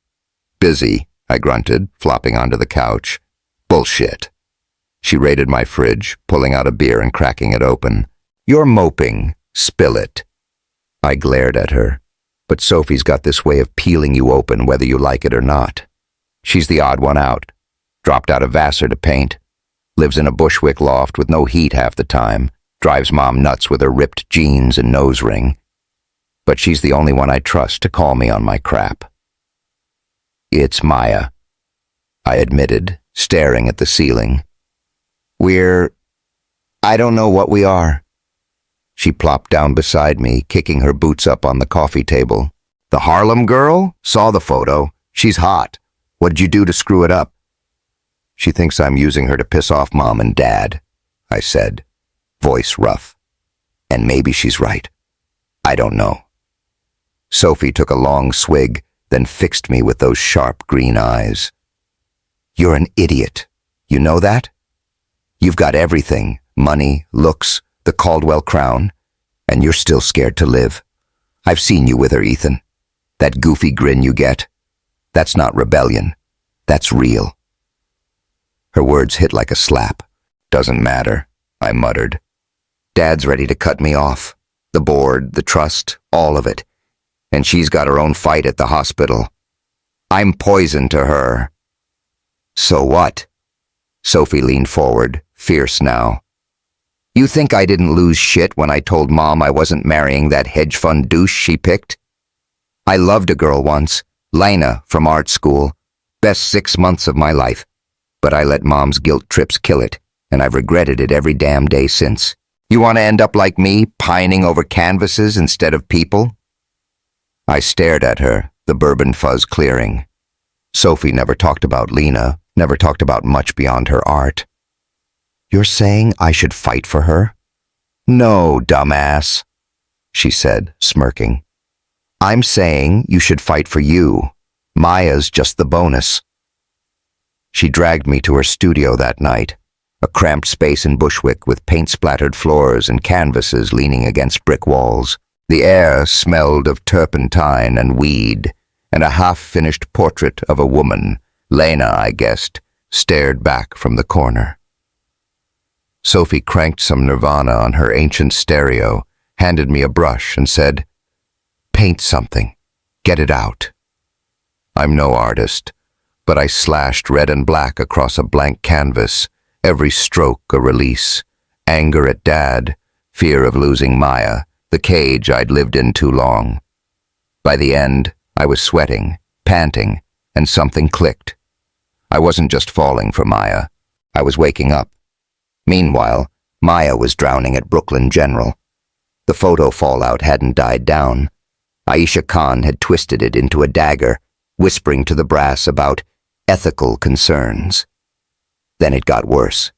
"Busy," I grunted, flopping onto the couch. "Bullshit." She raided my fridge, pulling out a beer and cracking it open. "You're moping. Spill it." I glared at her. But Sophie's got this way of peeling you open whether you like it or not. She's the odd one out. Dropped out of Vassar to paint. Lives in a Bushwick loft with no heat half the time. Drives Mom nuts with her ripped jeans and nose ring. But she's the only one I trust to call me on my crap. "It's Maya," I admitted, staring at the ceiling. I don't know what we are." She plopped down beside me, kicking her boots up on the coffee table. "The Harlem girl? Saw the photo. She's hot. What'd you do to screw it up?" "She thinks I'm using her to piss off Mom and Dad," I said, voice rough. "And maybe she's right. I don't know." Sophie took a long swig, then fixed me with those sharp green eyes. "You're an idiot. You know that? You've got everything, money, looks, the Caldwell crown, and you're still scared to live. I've seen you with her, Ethan. That goofy grin you get? That's not rebellion. That's real. Her words hit like a slap. Doesn't matter, I muttered. Dad's ready to cut me off. The board, the trust, all of it. And she's got her own fight at the hospital. I'm poison to her. So what? Sophie leaned forward, fierce now. You think I didn't lose shit when I told Mom I wasn't marrying that hedge fund douche she picked? I loved a girl once, Lena from art school. Best 6 months of my life. But I let Mom's guilt trips kill it, and I've regretted it every damn day since. You want to end up like me, pining over canvases instead of people? I stared at her, the bourbon fuzz clearing. Sophie never talked about Lena, never talked about much beyond her art. You're saying I should fight for her? No, dumbass, she said, smirking. I'm saying you should fight for you. Maya's just the bonus. She dragged me to her studio that night, a cramped space in Bushwick with paint-splattered floors and canvases leaning against brick walls. The air smelled of turpentine and weed, and a half-finished portrait of a woman, Lena, I guessed, stared back from the corner. Sophie cranked some Nirvana on her ancient stereo, handed me a brush, and said, "Paint something. Get it out." I'm no artist, but I slashed red and black across a blank canvas, every stroke a release. Anger at Dad, fear of losing Maya, the cage I'd lived in too long. By the end, I was sweating, panting, and something clicked. I wasn't just falling for Maya. I was waking up. Meanwhile, Maya was drowning at Brooklyn General. The photo fallout hadn't died down. Aisha Khan had twisted it into a dagger, whispering to the brass about ethical concerns. Then it got worse.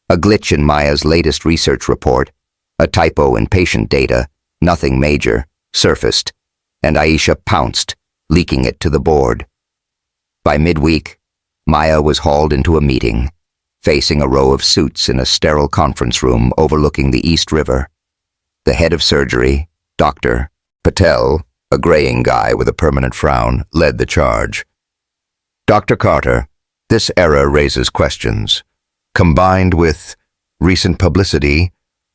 A glitch in Maya's latest research report, a typo in patient data, nothing major, surfaced, and Aisha pounced, leaking it to the board. By midweek, Maya was hauled into a meeting, facing a row of suits in a sterile conference room overlooking the East River. The head of surgery, Dr. Patel, a graying guy with a permanent frown, led the charge. Dr. Carter, this error raises questions. Combined with recent publicity,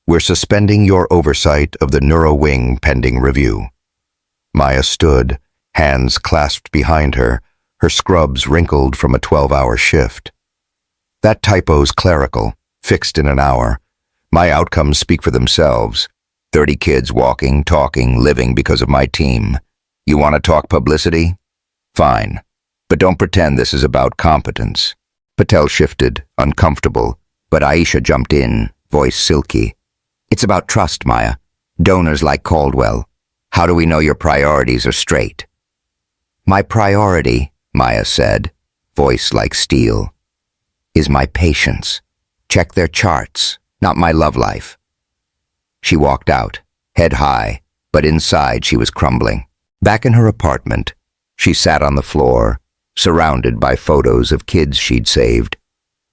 we're suspending your oversight of the neuro wing pending review. Maya stood, hands clasped behind her, her scrubs wrinkled from a 12-hour shift. That typo's clerical, fixed in an hour. My outcomes speak for themselves. 30 kids walking, talking, living because of my team. You want to talk publicity? Fine. But don't pretend this is about competence. Patel shifted, uncomfortable, but Aisha jumped in, voice silky. It's about trust, Maya. Donors like Caldwell. How do we know your priorities are straight? My priority, Maya said, voice like steel, is my patients. Check their charts, not my love life. She walked out, head high, but inside she was crumbling. Back in her apartment, she sat on the floor, surrounded by photos of kids she'd saved.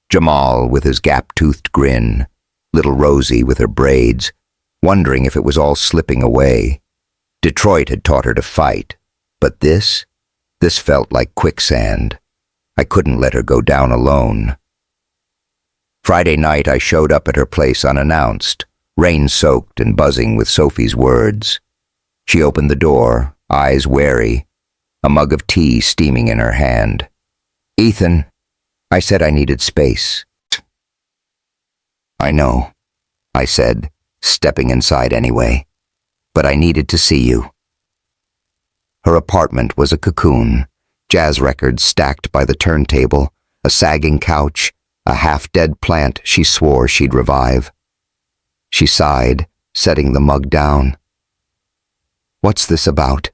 Jamal with his gap-toothed grin, little Rosie with her braids, wondering if it was all slipping away. Detroit had taught her to fight, but this felt like quicksand. I couldn't let her go down alone. Friday night I showed up at her place unannounced, rain-soaked and buzzing with Sophie's words. She opened the door, eyes wary, a mug of tea steaming in her hand. Ethan, I said I needed space. I know, I said, stepping inside anyway, but I needed to see you. Her apartment was a cocoon, jazz records stacked by the turntable, a sagging couch, a half-dead plant she swore she'd revive. She sighed, setting the mug down. What's this about?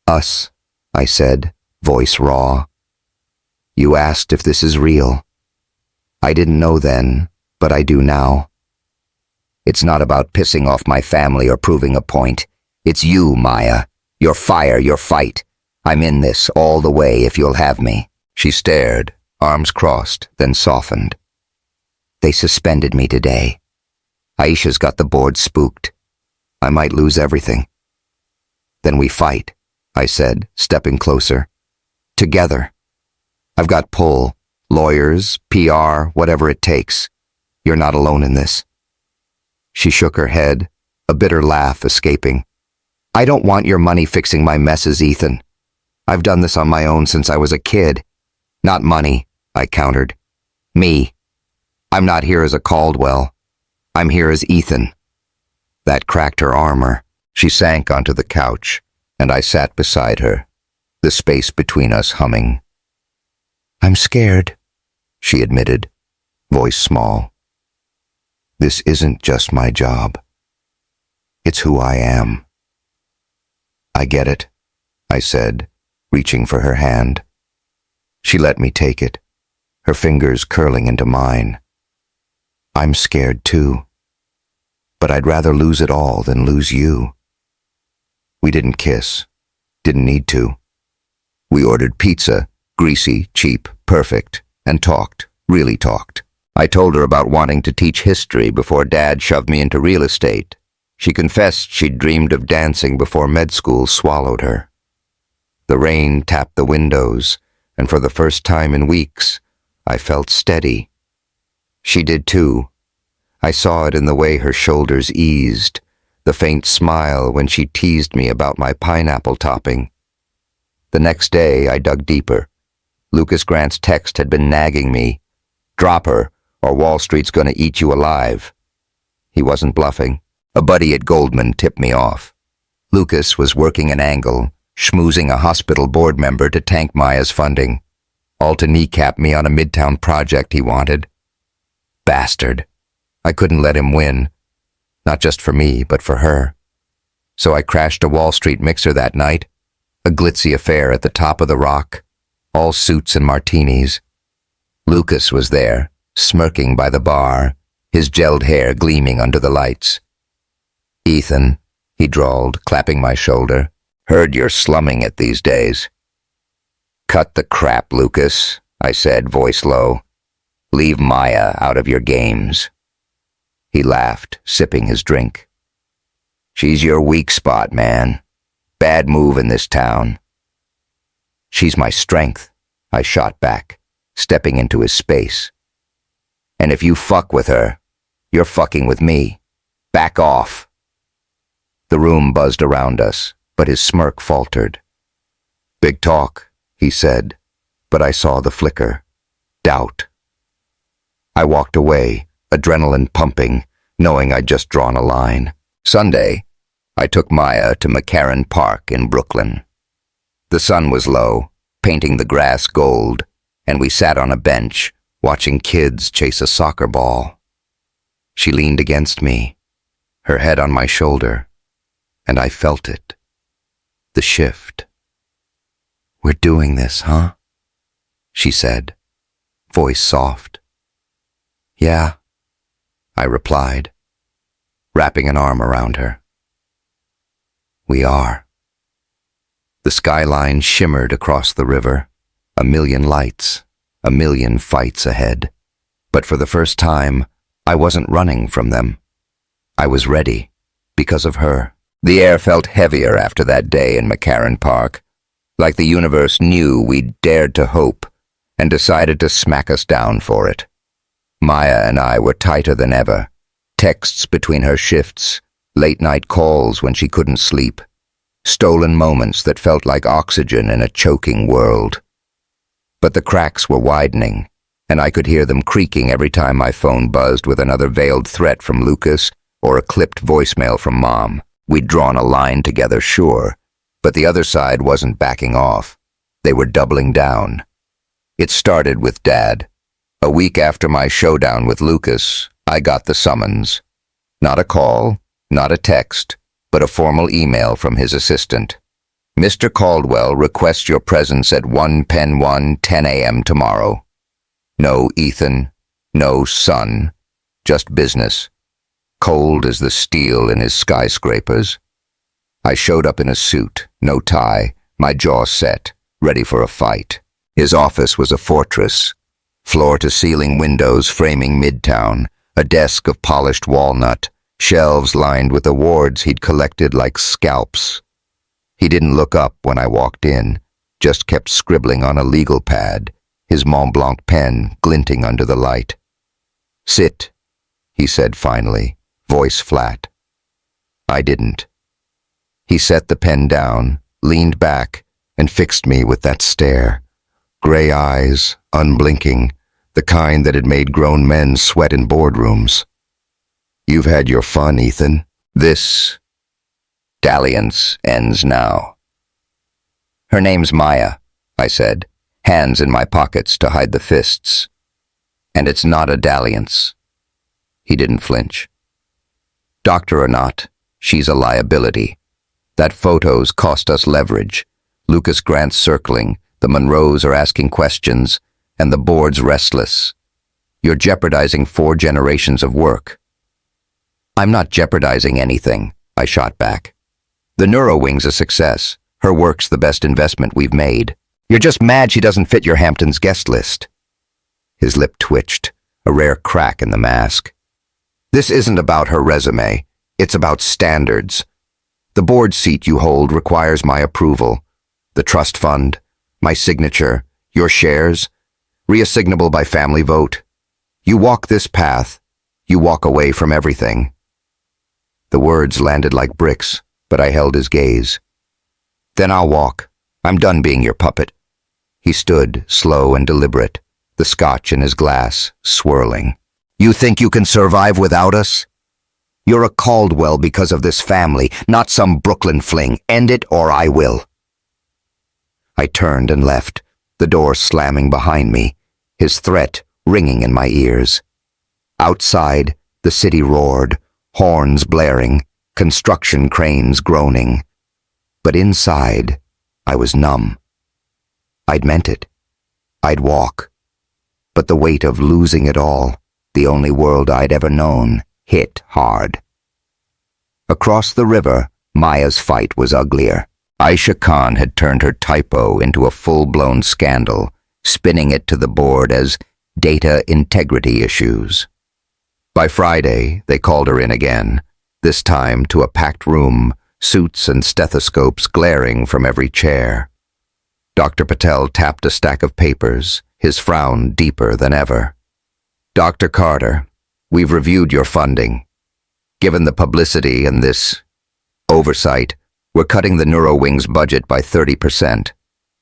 Us, I said, voice raw. You asked if this is real. I didn't know then, but I do now. It's not about pissing off my family or proving a point. It's you, Maya. Your fire, your fight. I'm in this all the way if you'll have me. She stared, arms crossed, then softened. They suspended me today. Aisha's got the board spooked. I might lose everything. Then we fight. I said, stepping closer. Together. I've got pull, lawyers, PR, whatever it takes. You're not alone in this. She shook her head, a bitter laugh escaping. I don't want your money fixing my messes, Ethan. I've done this on my own since I was a kid. Not money, I countered. Me. I'm not here as a Caldwell. I'm here as Ethan. That cracked her armor. She sank onto the couch, and I sat beside her, the space between us humming. I'm scared, she admitted, voice small. This isn't just my job. It's who I am. I get it, I said, reaching for her hand. She let me take it, her fingers curling into mine. I'm scared too, but I'd rather lose it all than lose you. We didn't kiss, didn't need to. We ordered pizza, greasy, cheap, perfect, and talked, really talked. I told her about wanting to teach history before Dad shoved me into real estate. She confessed she'd dreamed of dancing before med school swallowed her. The rain tapped the windows, and for the first time in weeks, I felt steady. She did too. I saw it in the way her shoulders eased, the faint smile when she teased me about my pineapple topping. The next day, I dug deeper. Lucas Grant's text had been nagging me. Drop her, or Wall Street's gonna eat you alive. He wasn't bluffing. A buddy at Goldman tipped me off. Lucas was working an angle, schmoozing a hospital board member to tank Maya's funding, all to kneecap me on a midtown project he wanted. Bastard. I couldn't let him win. Not just for me, but for her. So I crashed a Wall Street mixer that night, a glitzy affair at the top of the Rock, all suits and martinis. Lucas was there, smirking by the bar, his gelled hair gleaming under the lights. Ethan, he drawled, clapping my shoulder. Heard you're slumming it these days. Cut the crap, Lucas, I said, voice low. Leave Maya out of your games. He laughed, sipping his drink. She's your weak spot, man. Bad move in this town. She's my strength, I shot back, stepping into his space. And if you fuck with her, you're fucking with me. Back off. The room buzzed around us, but his smirk faltered. Big talk, he said, but I saw the flicker. Doubt. I walked away, adrenaline pumping, knowing I'd just drawn a line. Sunday, I took Maya to McCarran Park in Brooklyn. The sun was low, painting the grass gold, and we sat on a bench, watching kids chase a soccer ball. She leaned against me, her head on my shoulder, and I felt it. The shift. We're doing this, huh? She said, voice soft. Yeah, I replied, wrapping an arm around her. We are. The skyline shimmered across the river, a million lights, a million fights ahead. But for the first time, I wasn't running from them. I was ready, because of her. The air felt heavier after that day in McCarran Park, like the universe knew we'd dared to hope and decided to smack us down for it. Maya and I were tighter than ever, texts between her shifts, late-night calls when she couldn't sleep, stolen moments that felt like oxygen in a choking world. But the cracks were widening, and I could hear them creaking every time my phone buzzed with another veiled threat from Lucas or a clipped voicemail from Mom. We'd drawn a line together, sure, but the other side wasn't backing off. They were doubling down. It started with Dad. A week after my showdown with Lucas, I got the summons. Not a call, not a text, but a formal email from his assistant. Mr. Caldwell requests your presence at 10 a.m. tomorrow. No Ethan, no son, just business. Cold as the steel in his skyscrapers. I showed up in a suit, no tie, my jaw set, ready for a fight. His office was a fortress. Floor-to-ceiling windows framing Midtown, a desk of polished walnut, shelves lined with awards he'd collected like scalps. He didn't look up when I walked in, just kept scribbling on a legal pad, his Mont Blanc pen glinting under the light. "Sit," he said finally, voice flat. I didn't. He set the pen down, leaned back, and fixed me with that stare. Gray eyes, unblinking, the kind that had made grown men sweat in boardrooms. "You've had your fun, Ethan. This dalliance ends now." "Her name's Maya," I said, hands in my pockets to hide the fists. "And it's not a dalliance." He didn't flinch. "Doctor or not, she's a liability. That photo's cost us leverage. Lucas Grant's circling, the Monroes are asking questions, and the board's restless. You're jeopardizing 4 generations of work." "I'm not jeopardizing anything," I shot back. "The Neurowing's a success. Her work's the best investment we've made. You're just mad she doesn't fit your Hamptons guest list." His lip twitched, a rare crack in the mask. "This isn't about her resume. It's about standards. The board seat you hold requires my approval. The trust fund, my signature, your shares, reassignable by family vote. You walk this path, you walk away from everything." The words landed like bricks, but I held his gaze. "Then I'll walk. I'm done being your puppet." He stood, slow and deliberate, the scotch in his glass swirling. "You think you can survive without us? You're a Caldwell because of this family, not some Brooklyn fling. End it or I will." I turned and left, the door slamming behind me, his threat ringing in my ears. Outside, the city roared, horns blaring, construction cranes groaning. But inside, I was numb. I'd meant it. I'd walk. But the weight of losing it all, the only world I'd ever known, hit hard. Across the river, Maya's fight was uglier. Aisha Khan had turned her typo into a full-blown scandal, spinning it to the board as data integrity issues. By Friday, they called her in again, this time to a packed room, suits and stethoscopes glaring from every chair. Dr. Patel tapped a stack of papers, his frown deeper than ever. "Dr. Carter, we've reviewed your funding. Given the publicity and this oversight, we're cutting the Neurowing's budget by 30%.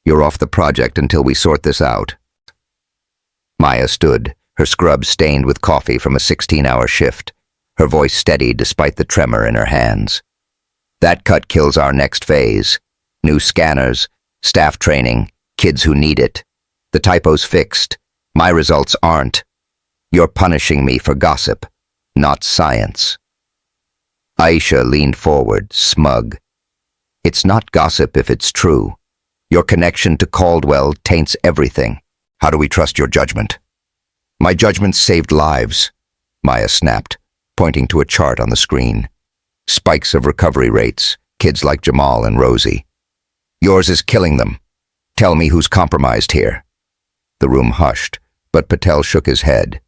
You're off the project until we sort this out." Maya stood, her scrub stained with coffee from a 16-hour shift, her voice steady despite the tremor in her hands. "That cut kills our next phase. New scanners, staff training, kids who need it. The typo's fixed. My results aren't. You're punishing me for gossip, not science." Aisha leaned forward, smug. "It's not gossip if it's true. Your connection to Caldwell taints everything. How do we trust your judgment?" "My judgment saved lives," Maya snapped, pointing to a chart on the screen. "Spikes of recovery rates, kids like Jamal and Rosie. Yours is killing them. Tell me who's compromised here." The room hushed, but Patel shook his head.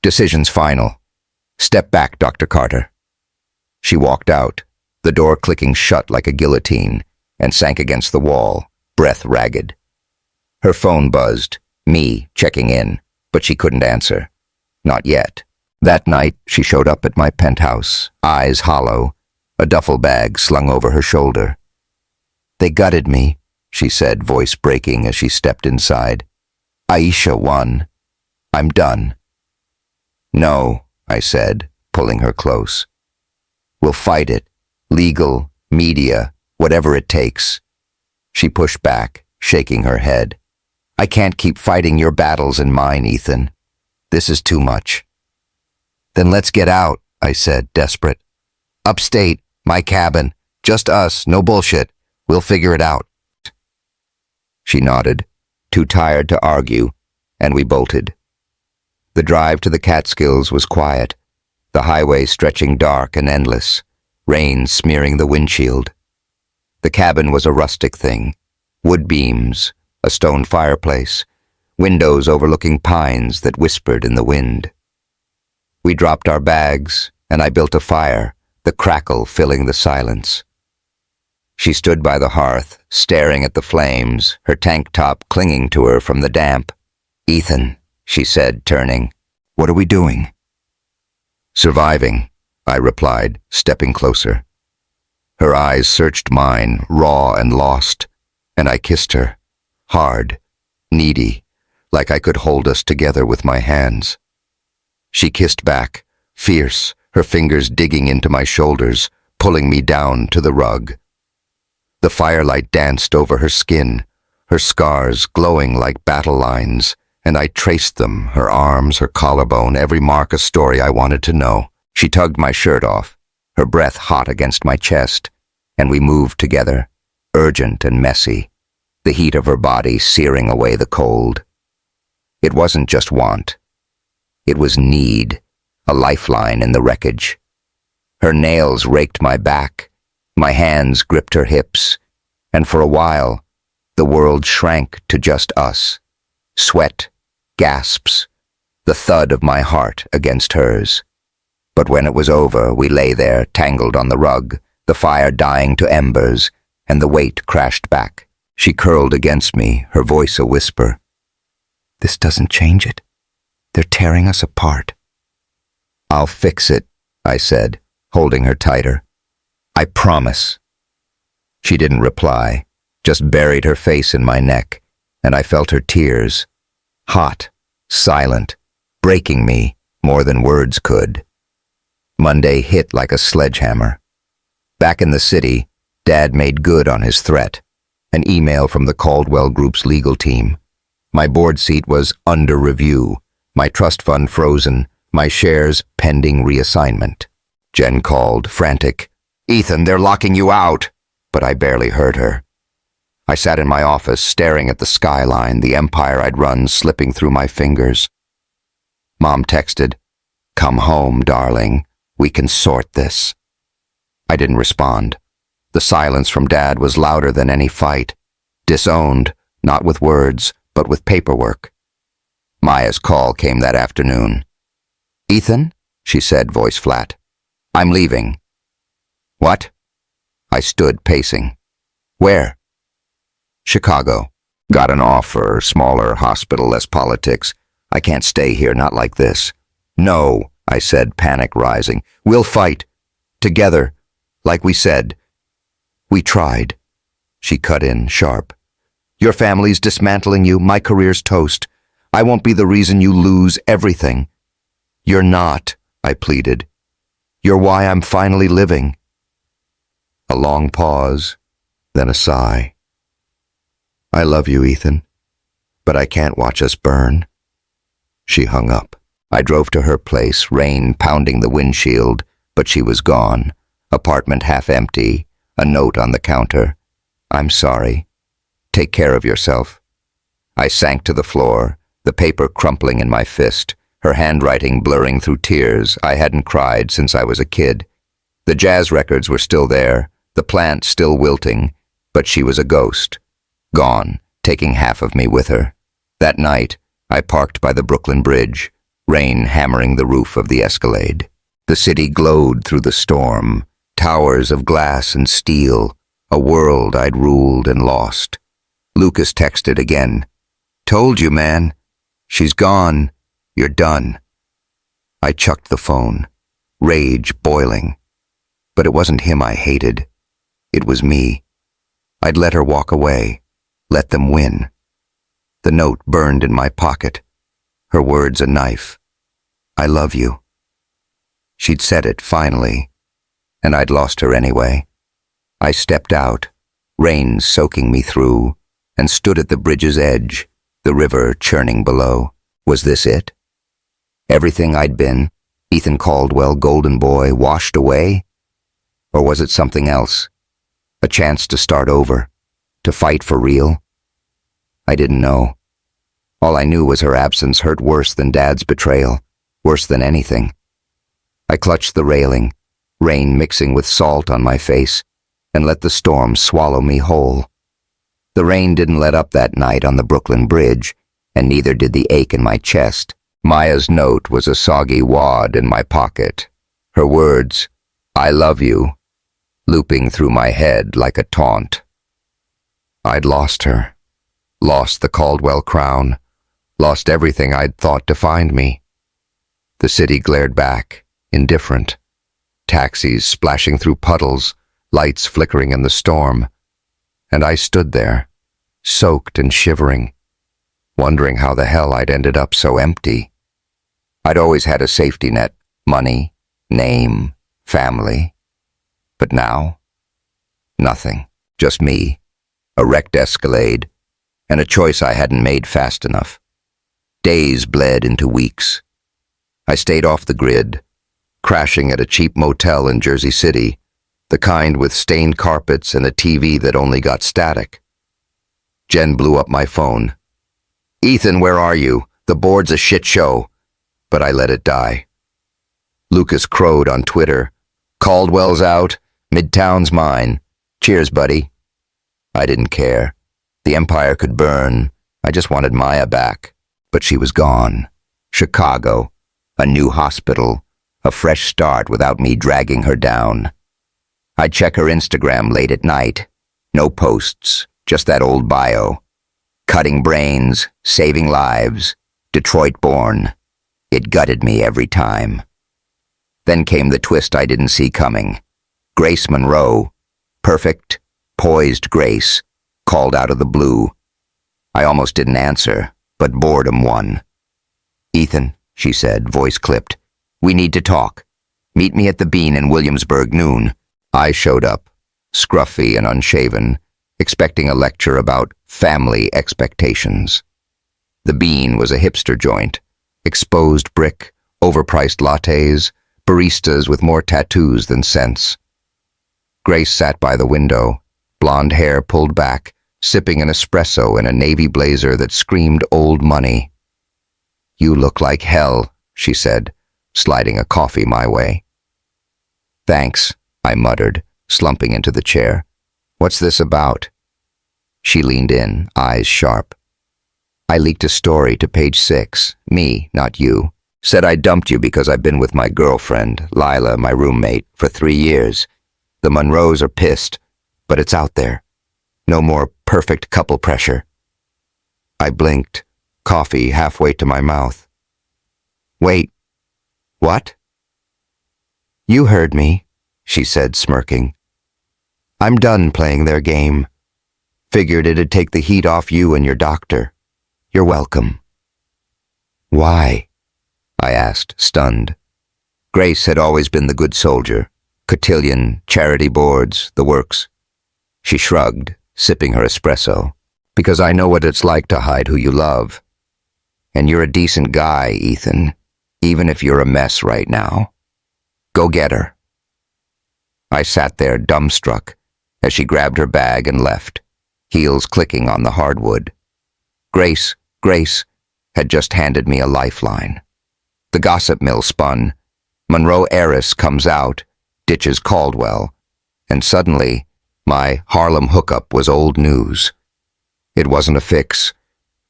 "Decision's final. Step back, Dr. Carter." She walked out, the door clicking shut like a guillotine, and sank against the wall, breath ragged. Her phone buzzed, me checking in, but she couldn't answer. Not yet. That night, she showed up at my penthouse, eyes hollow, a duffel bag slung over her shoulder. "They gutted me," she said, voice breaking as she stepped inside. "Aisha won. I'm done." "No," I said, pulling her close. "We'll fight it. Legal, media, whatever it takes." She pushed back, shaking her head. "I can't keep fighting your battles and mine, Ethan. This is too much." "Then let's get out," I said, desperate. "Upstate, my cabin. Just us, no bullshit. We'll figure it out." She nodded, too tired to argue, and we bolted. The drive to the Catskills was quiet, the highway stretching dark and endless, rain smearing the windshield. The cabin was a rustic thing, wood beams, a stone fireplace, windows overlooking pines that whispered in the wind. We dropped our bags, and I built a fire, the crackle filling the silence. She stood by the hearth, staring at the flames, her tank top clinging to her from the damp. "Ethan," she said, turning. "What are we doing?" "Surviving," I replied, stepping closer. Her eyes searched mine, raw and lost, and I kissed her, hard, needy, like I could hold us together with my hands. She kissed back, fierce, her fingers digging into my shoulders, pulling me down to the rug. The firelight danced over her skin, her scars glowing like battle lines, and I traced them, her arms, her collarbone, every mark a story I wanted to know. She tugged my shirt off, her breath hot against my chest, and we moved together, urgent and messy, the heat of her body searing away the cold. It wasn't just want. It was need, a lifeline in the wreckage. Her nails raked my back, my hands gripped her hips, and for a while, the world shrank to just us. Sweat, gasps, the thud of my heart against hers. But when it was over, we lay there, tangled on the rug, the fire dying to embers, and the weight crashed back. She curled against me, her voice a whisper. "This doesn't change it. They're tearing us apart." "I'll fix it," I said, holding her tighter. "I promise." She didn't reply, just buried her face in my neck, and I felt her tears, hot, silent, breaking me more than words could. Monday hit like a sledgehammer. Back in the city, Dad made good on his threat. An email from the Caldwell Group's legal team. My board seat was under review, my trust fund frozen, my shares pending reassignment. Jen called, frantic. "Ethan, they're locking you out!" But I barely heard her. I sat in my office, staring at the skyline, the empire I'd run slipping through my fingers. Mom texted, "Come home, darling. We can sort this." I didn't respond. The silence from Dad was louder than any fight. Disowned, not with words, but with paperwork. Maya's call came that afternoon. "Ethan?" she said, voice flat. "I'm leaving." "What?" I stood pacing. "Where?" "Chicago. Got an offer, smaller hospital, less politics. I can't stay here, not like this." "No," I said, panic rising. "We'll fight. Together. Like we said." "We tried." She cut in, sharp. "Your family's dismantling you, my career's toast. I won't be the reason you lose everything." "You're not," I pleaded. "You're why I'm finally living." A long pause, then a sigh. "I love you, Ethan, but I can't watch us burn." She hung up. I drove to her place, rain pounding the windshield, but she was gone. Apartment half empty, a note on the counter. "I'm sorry. Take care of yourself." I sank to the floor, the paper crumpling in my fist, her handwriting blurring through tears. I hadn't cried since I was a kid. The jazz records were still there, the plant still wilting, but she was a ghost. Gone, taking half of me with her. That night, I parked by the Brooklyn Bridge, rain hammering the roof of the Escalade. The city glowed through the storm, towers of glass and steel, a world I'd ruled and lost. Lucas texted again. "Told you, man. She's gone. You're done." I chucked the phone, rage boiling. But it wasn't him I hated. It was me. I'd let her walk away, let them win. The note burned in my pocket, her words a knife. "I love you." She'd said it finally, and I'd lost her anyway. I stepped out, rain soaking me through, and stood at the bridge's edge, the river churning below. Was this it? Everything I'd been, Ethan Caldwell, golden boy, washed away? Or was it something else? A chance to start over, to fight for real? I didn't know. All I knew was her absence hurt worse than Dad's betrayal, worse than anything. I clutched the railing, rain mixing with salt on my face, and let the storm swallow me whole. The rain didn't let up that night on the Brooklyn Bridge, and neither did the ache in my chest. Maya's note was a soggy wad in my pocket. Her words, "I love you," looping through my head like a taunt. I'd lost her, lost the Caldwell crown, lost everything I'd thought defined me. The city glared back, indifferent. Taxis splashing through puddles, lights flickering in the storm. And I stood there, soaked and shivering, wondering how the hell I'd ended up so empty. I'd always had a safety net, money, name, family. But now, nothing, just me, a wrecked Escalade, and a choice I hadn't made fast enough. Days bled into weeks. I stayed off the grid, crashing at a cheap motel in Jersey City, the kind with stained carpets and a TV that only got static. Jen blew up my phone. "Ethan, where are you? The board's a shit show." But I let it die. Lucas crowed on Twitter. "Caldwell's out, Midtown's mine. Cheers, buddy." I didn't care. The empire could burn. I just wanted Maya back. But she was gone. Chicago. A new hospital. A fresh start without me dragging her down. I'd check her Instagram late at night. No posts, just that old bio. Cutting brains, saving lives, Detroit-born. It gutted me every time. Then came the twist I didn't see coming. Grace Monroe, perfect, poised Grace, called out of the blue. I almost didn't answer, but boredom won. "Ethan," she said, voice clipped, "we need to talk. Meet me at the Bean in Williamsburg noon." I showed up, scruffy and unshaven, expecting a lecture about family expectations. The Bean was a hipster joint, exposed brick, overpriced lattes, baristas with more tattoos than sense. Grace sat by the window, blonde hair pulled back, sipping an espresso in a navy blazer that screamed old money. "You look like hell," she said, sliding a coffee my way. "Thanks," I muttered, slumping into the chair. "What's this about?" She leaned in, eyes sharp. "I leaked a story to Page 6, me, not you. Said I dumped you because I've been with my girlfriend, Lila, my roommate, for 3 years. The Monroes are pissed, but it's out there. No more perfect couple pressure." I blinked, coffee halfway to my mouth. "Wait, what?" "You heard me," she said, smirking. "I'm done playing their game. Figured it'd take the heat off you and your doctor. You're welcome." "Why?" I asked, stunned. Grace had always been the good soldier. Cotillion, charity boards, the works. She shrugged, sipping her espresso. "Because I know what it's like to hide who you love. And you're a decent guy, Ethan, even if you're a mess right now. Go get her." I sat there dumbstruck as she grabbed her bag and left, heels clicking on the hardwood. Grace had just handed me a lifeline. The gossip mill spun. Monroe heiress comes out, ditches Caldwell, and suddenly my Harlem hookup was old news. It wasn't a fix,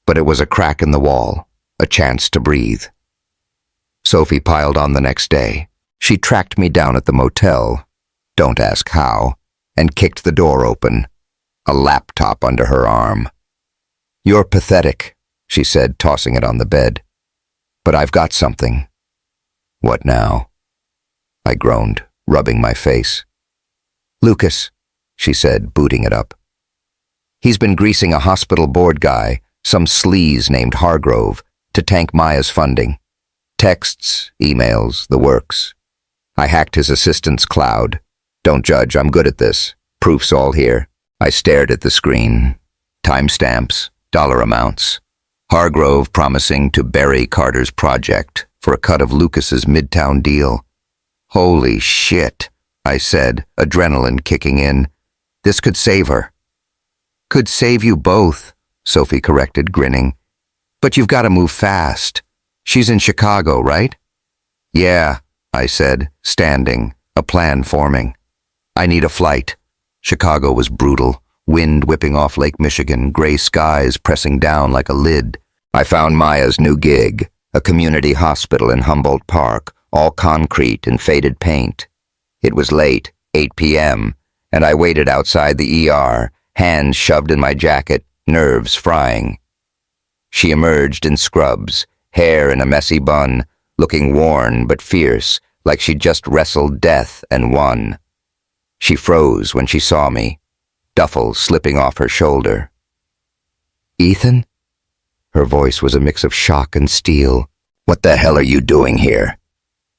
but it was a crack in the wall, a chance to breathe. Sophie piled on the next day. She tracked me down at the motel, don't ask how, and kicked the door open, a laptop under her arm. "You're pathetic," she said, tossing it on the bed. "But I've got something." "What now?" I groaned, rubbing my face. "Lucas," she said, booting it up. "He's been greasing a hospital board guy, some sleaze named Hargrove, to tank Maya's funding. Texts, emails, the works. I hacked his assistant's cloud. Don't judge, I'm good at this. Proof's all here." I stared at the screen. Timestamps, dollar amounts. Hargrove promising to bury Carter's project for a cut of Lucas's Midtown deal. "Holy shit," I said, adrenaline kicking in. "This could save her." "Could save you both," Sophie corrected, grinning. "But you've got to move fast. She's in Chicago, right?" "Yeah," I said, standing, a plan forming. "I need a flight." Chicago was brutal, wind whipping off Lake Michigan, gray skies pressing down like a lid. I found Maya's new gig, a community hospital in Humboldt Park, all concrete and faded paint. It was late, 8 p.m., and I waited outside the ER, hands shoved in my jacket, nerves frying. She emerged in scrubs, hair in a messy bun, looking worn but fierce, like she'd just wrestled death and won. She froze when she saw me, duffel slipping off her shoulder. "Ethan?" Her voice was a mix of shock and steel. "What the hell are you doing here?"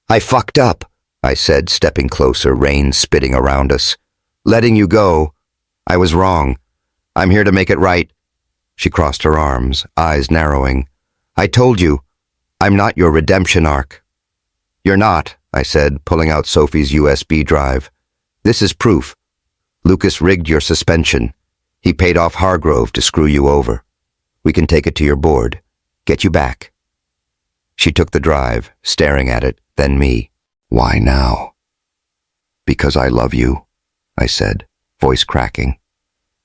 "I fucked up," I said, stepping closer, rain spitting around us. "Letting you go. I was wrong. I'm here to make it right." She crossed her arms, eyes narrowing. "I told you, I'm not your redemption arc." "You're not," I said, pulling out Sophie's USB drive. "This is proof. Lucas rigged your suspension. He paid off Hargrove to screw you over. We can take it to your board. Get you back." She took the drive, staring at it, then me. "Why now?" "Because I love you," I said, voice cracking.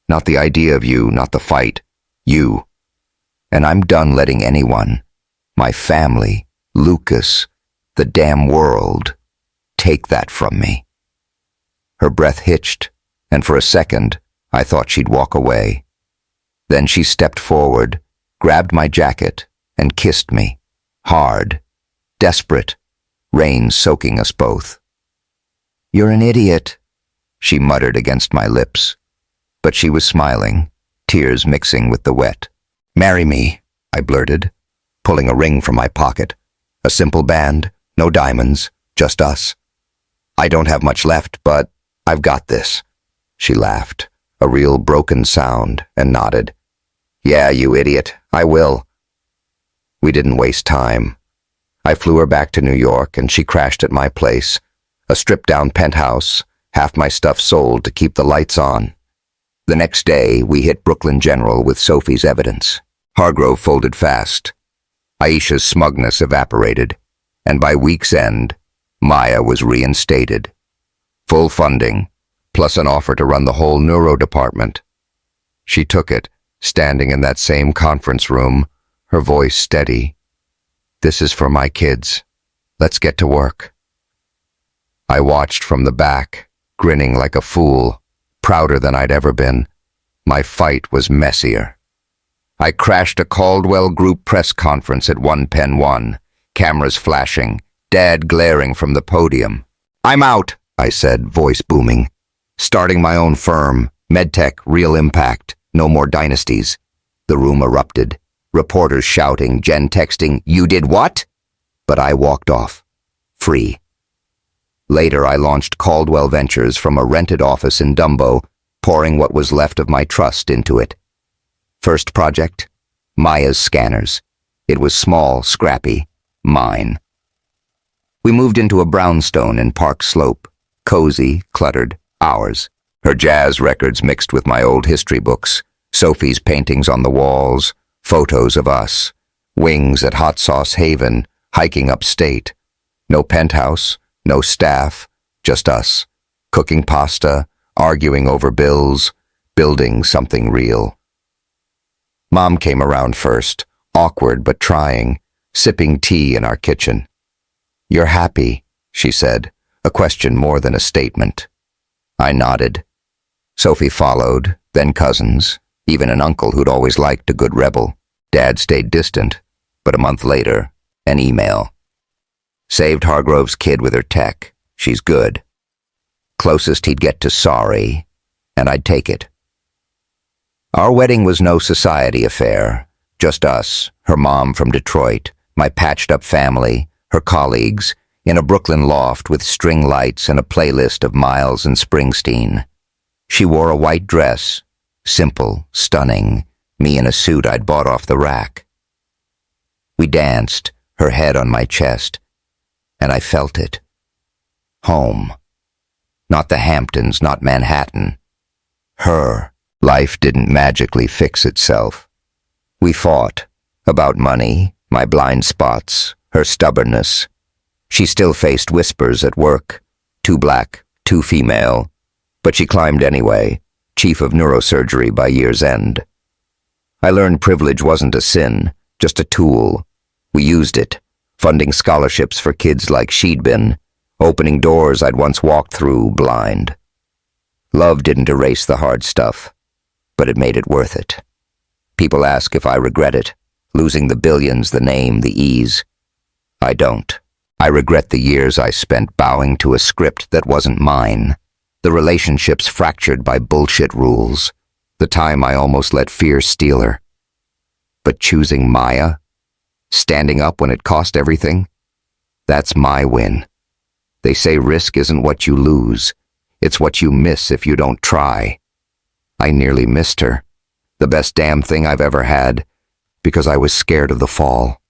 "Not the idea of you, not the fight. You. And I'm done letting anyone, my family, Lucas, the damn world, take that from me." Her breath hitched, and for a second, I thought she'd walk away. Then she stepped forward, grabbed my jacket, and kissed me, hard, desperate, rain soaking us both. "You're an idiot," she muttered against my lips. But she was smiling, tears mixing with the wet. "Marry me," I blurted, pulling a ring from my pocket. "A simple band, no diamonds, just us. I don't have much left, but I've got this." She laughed, a real broken sound, and nodded. "Yeah, you idiot, I will." We didn't waste time. I flew her back to New York, and she crashed at my place, a stripped-down penthouse, half my stuff sold to keep the lights on. The next day, we hit Brooklyn General with Sophie's evidence. Hargrove folded fast. Aisha's smugness evaporated, and by week's end, Maya was reinstated. Full funding, plus an offer to run the whole neuro department. She took it, standing in that same conference room, her voice steady. "This is for my kids. Let's get to work." I watched from the back, grinning like a fool, prouder than I'd ever been. My fight was messier. I crashed a Caldwell Group press conference at 1:01, cameras flashing, Dad glaring from the podium. "I'm out," I said, voice booming. "Starting my own firm, MedTech, real impact, no more dynasties." The room erupted, reporters shouting, Jen texting, "You did what?" But I walked off, free. Later, I launched Caldwell Ventures from a rented office in Dumbo, pouring what was left of my trust into it. First project, Maya's scanners. It was small, scrappy, mine. We moved into a brownstone in Park Slope, cozy, cluttered, ours. Her jazz records mixed with my old history books, Sophie's paintings on the walls, photos of us, wings at Hot Sauce Haven, hiking upstate. No penthouse, no staff, just us, cooking pasta, arguing over bills, building something real. Mom came around first, awkward but trying, sipping tea in our kitchen. "You're happy," she said, a question more than a statement. I nodded. Sophie followed, then cousins, even an uncle who'd always liked a good rebel. Dad stayed distant, but a month later, an email. "Saved Hargrove's kid with her tech. She's good." Closest he'd get to sorry, and I'd take it. Our wedding was no society affair, just us, her mom from Detroit, my patched-up family, her colleagues, in a Brooklyn loft with string lights and a playlist of Miles and Springsteen. She wore a white dress, simple, stunning, me in a suit I'd bought off the rack. We danced, her head on my chest, and I felt it. Home. Not the Hamptons, not Manhattan. Her. Life didn't magically fix itself. We fought. About money, my blind spots, her stubbornness. She still faced whispers at work. Too black, too female. But she climbed anyway, chief of neurosurgery by year's end. I learned privilege wasn't a sin, just a tool. We used it, funding scholarships for kids like she'd been, opening doors I'd once walked through blind. Love didn't erase the hard stuff, but it made it worth it. People ask if I regret it, losing the billions, the name, the ease. I don't. I regret the years I spent bowing to a script that wasn't mine, the relationships fractured by bullshit rules, the time I almost let fear steal her. But choosing Maya, standing up when it cost everything, that's my win. They say risk isn't what you lose, it's what you miss if you don't try. I nearly missed her, the best damn thing I've ever had, because I was scared of the fall.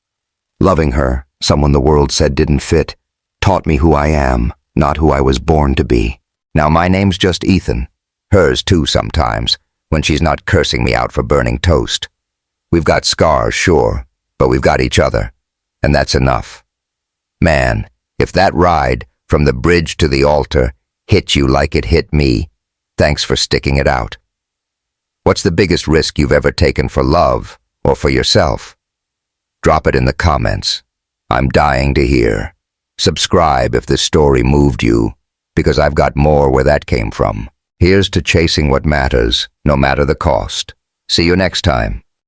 Loving her, someone the world said didn't fit, taught me who I am, not who I was born to be. Now my name's just Ethan, hers too sometimes, when she's not cursing me out for burning toast. We've got scars, sure, but we've got each other, and that's enough. Man, if that ride, from the bridge to the altar, hit you like it hit me, thanks for sticking it out. What's the biggest risk you've ever taken for love, or for yourself? Drop it in the comments. I'm dying to hear. Subscribe if this story moved you, because I've got more where that came from. Here's to chasing what matters, no matter the cost. See you next time.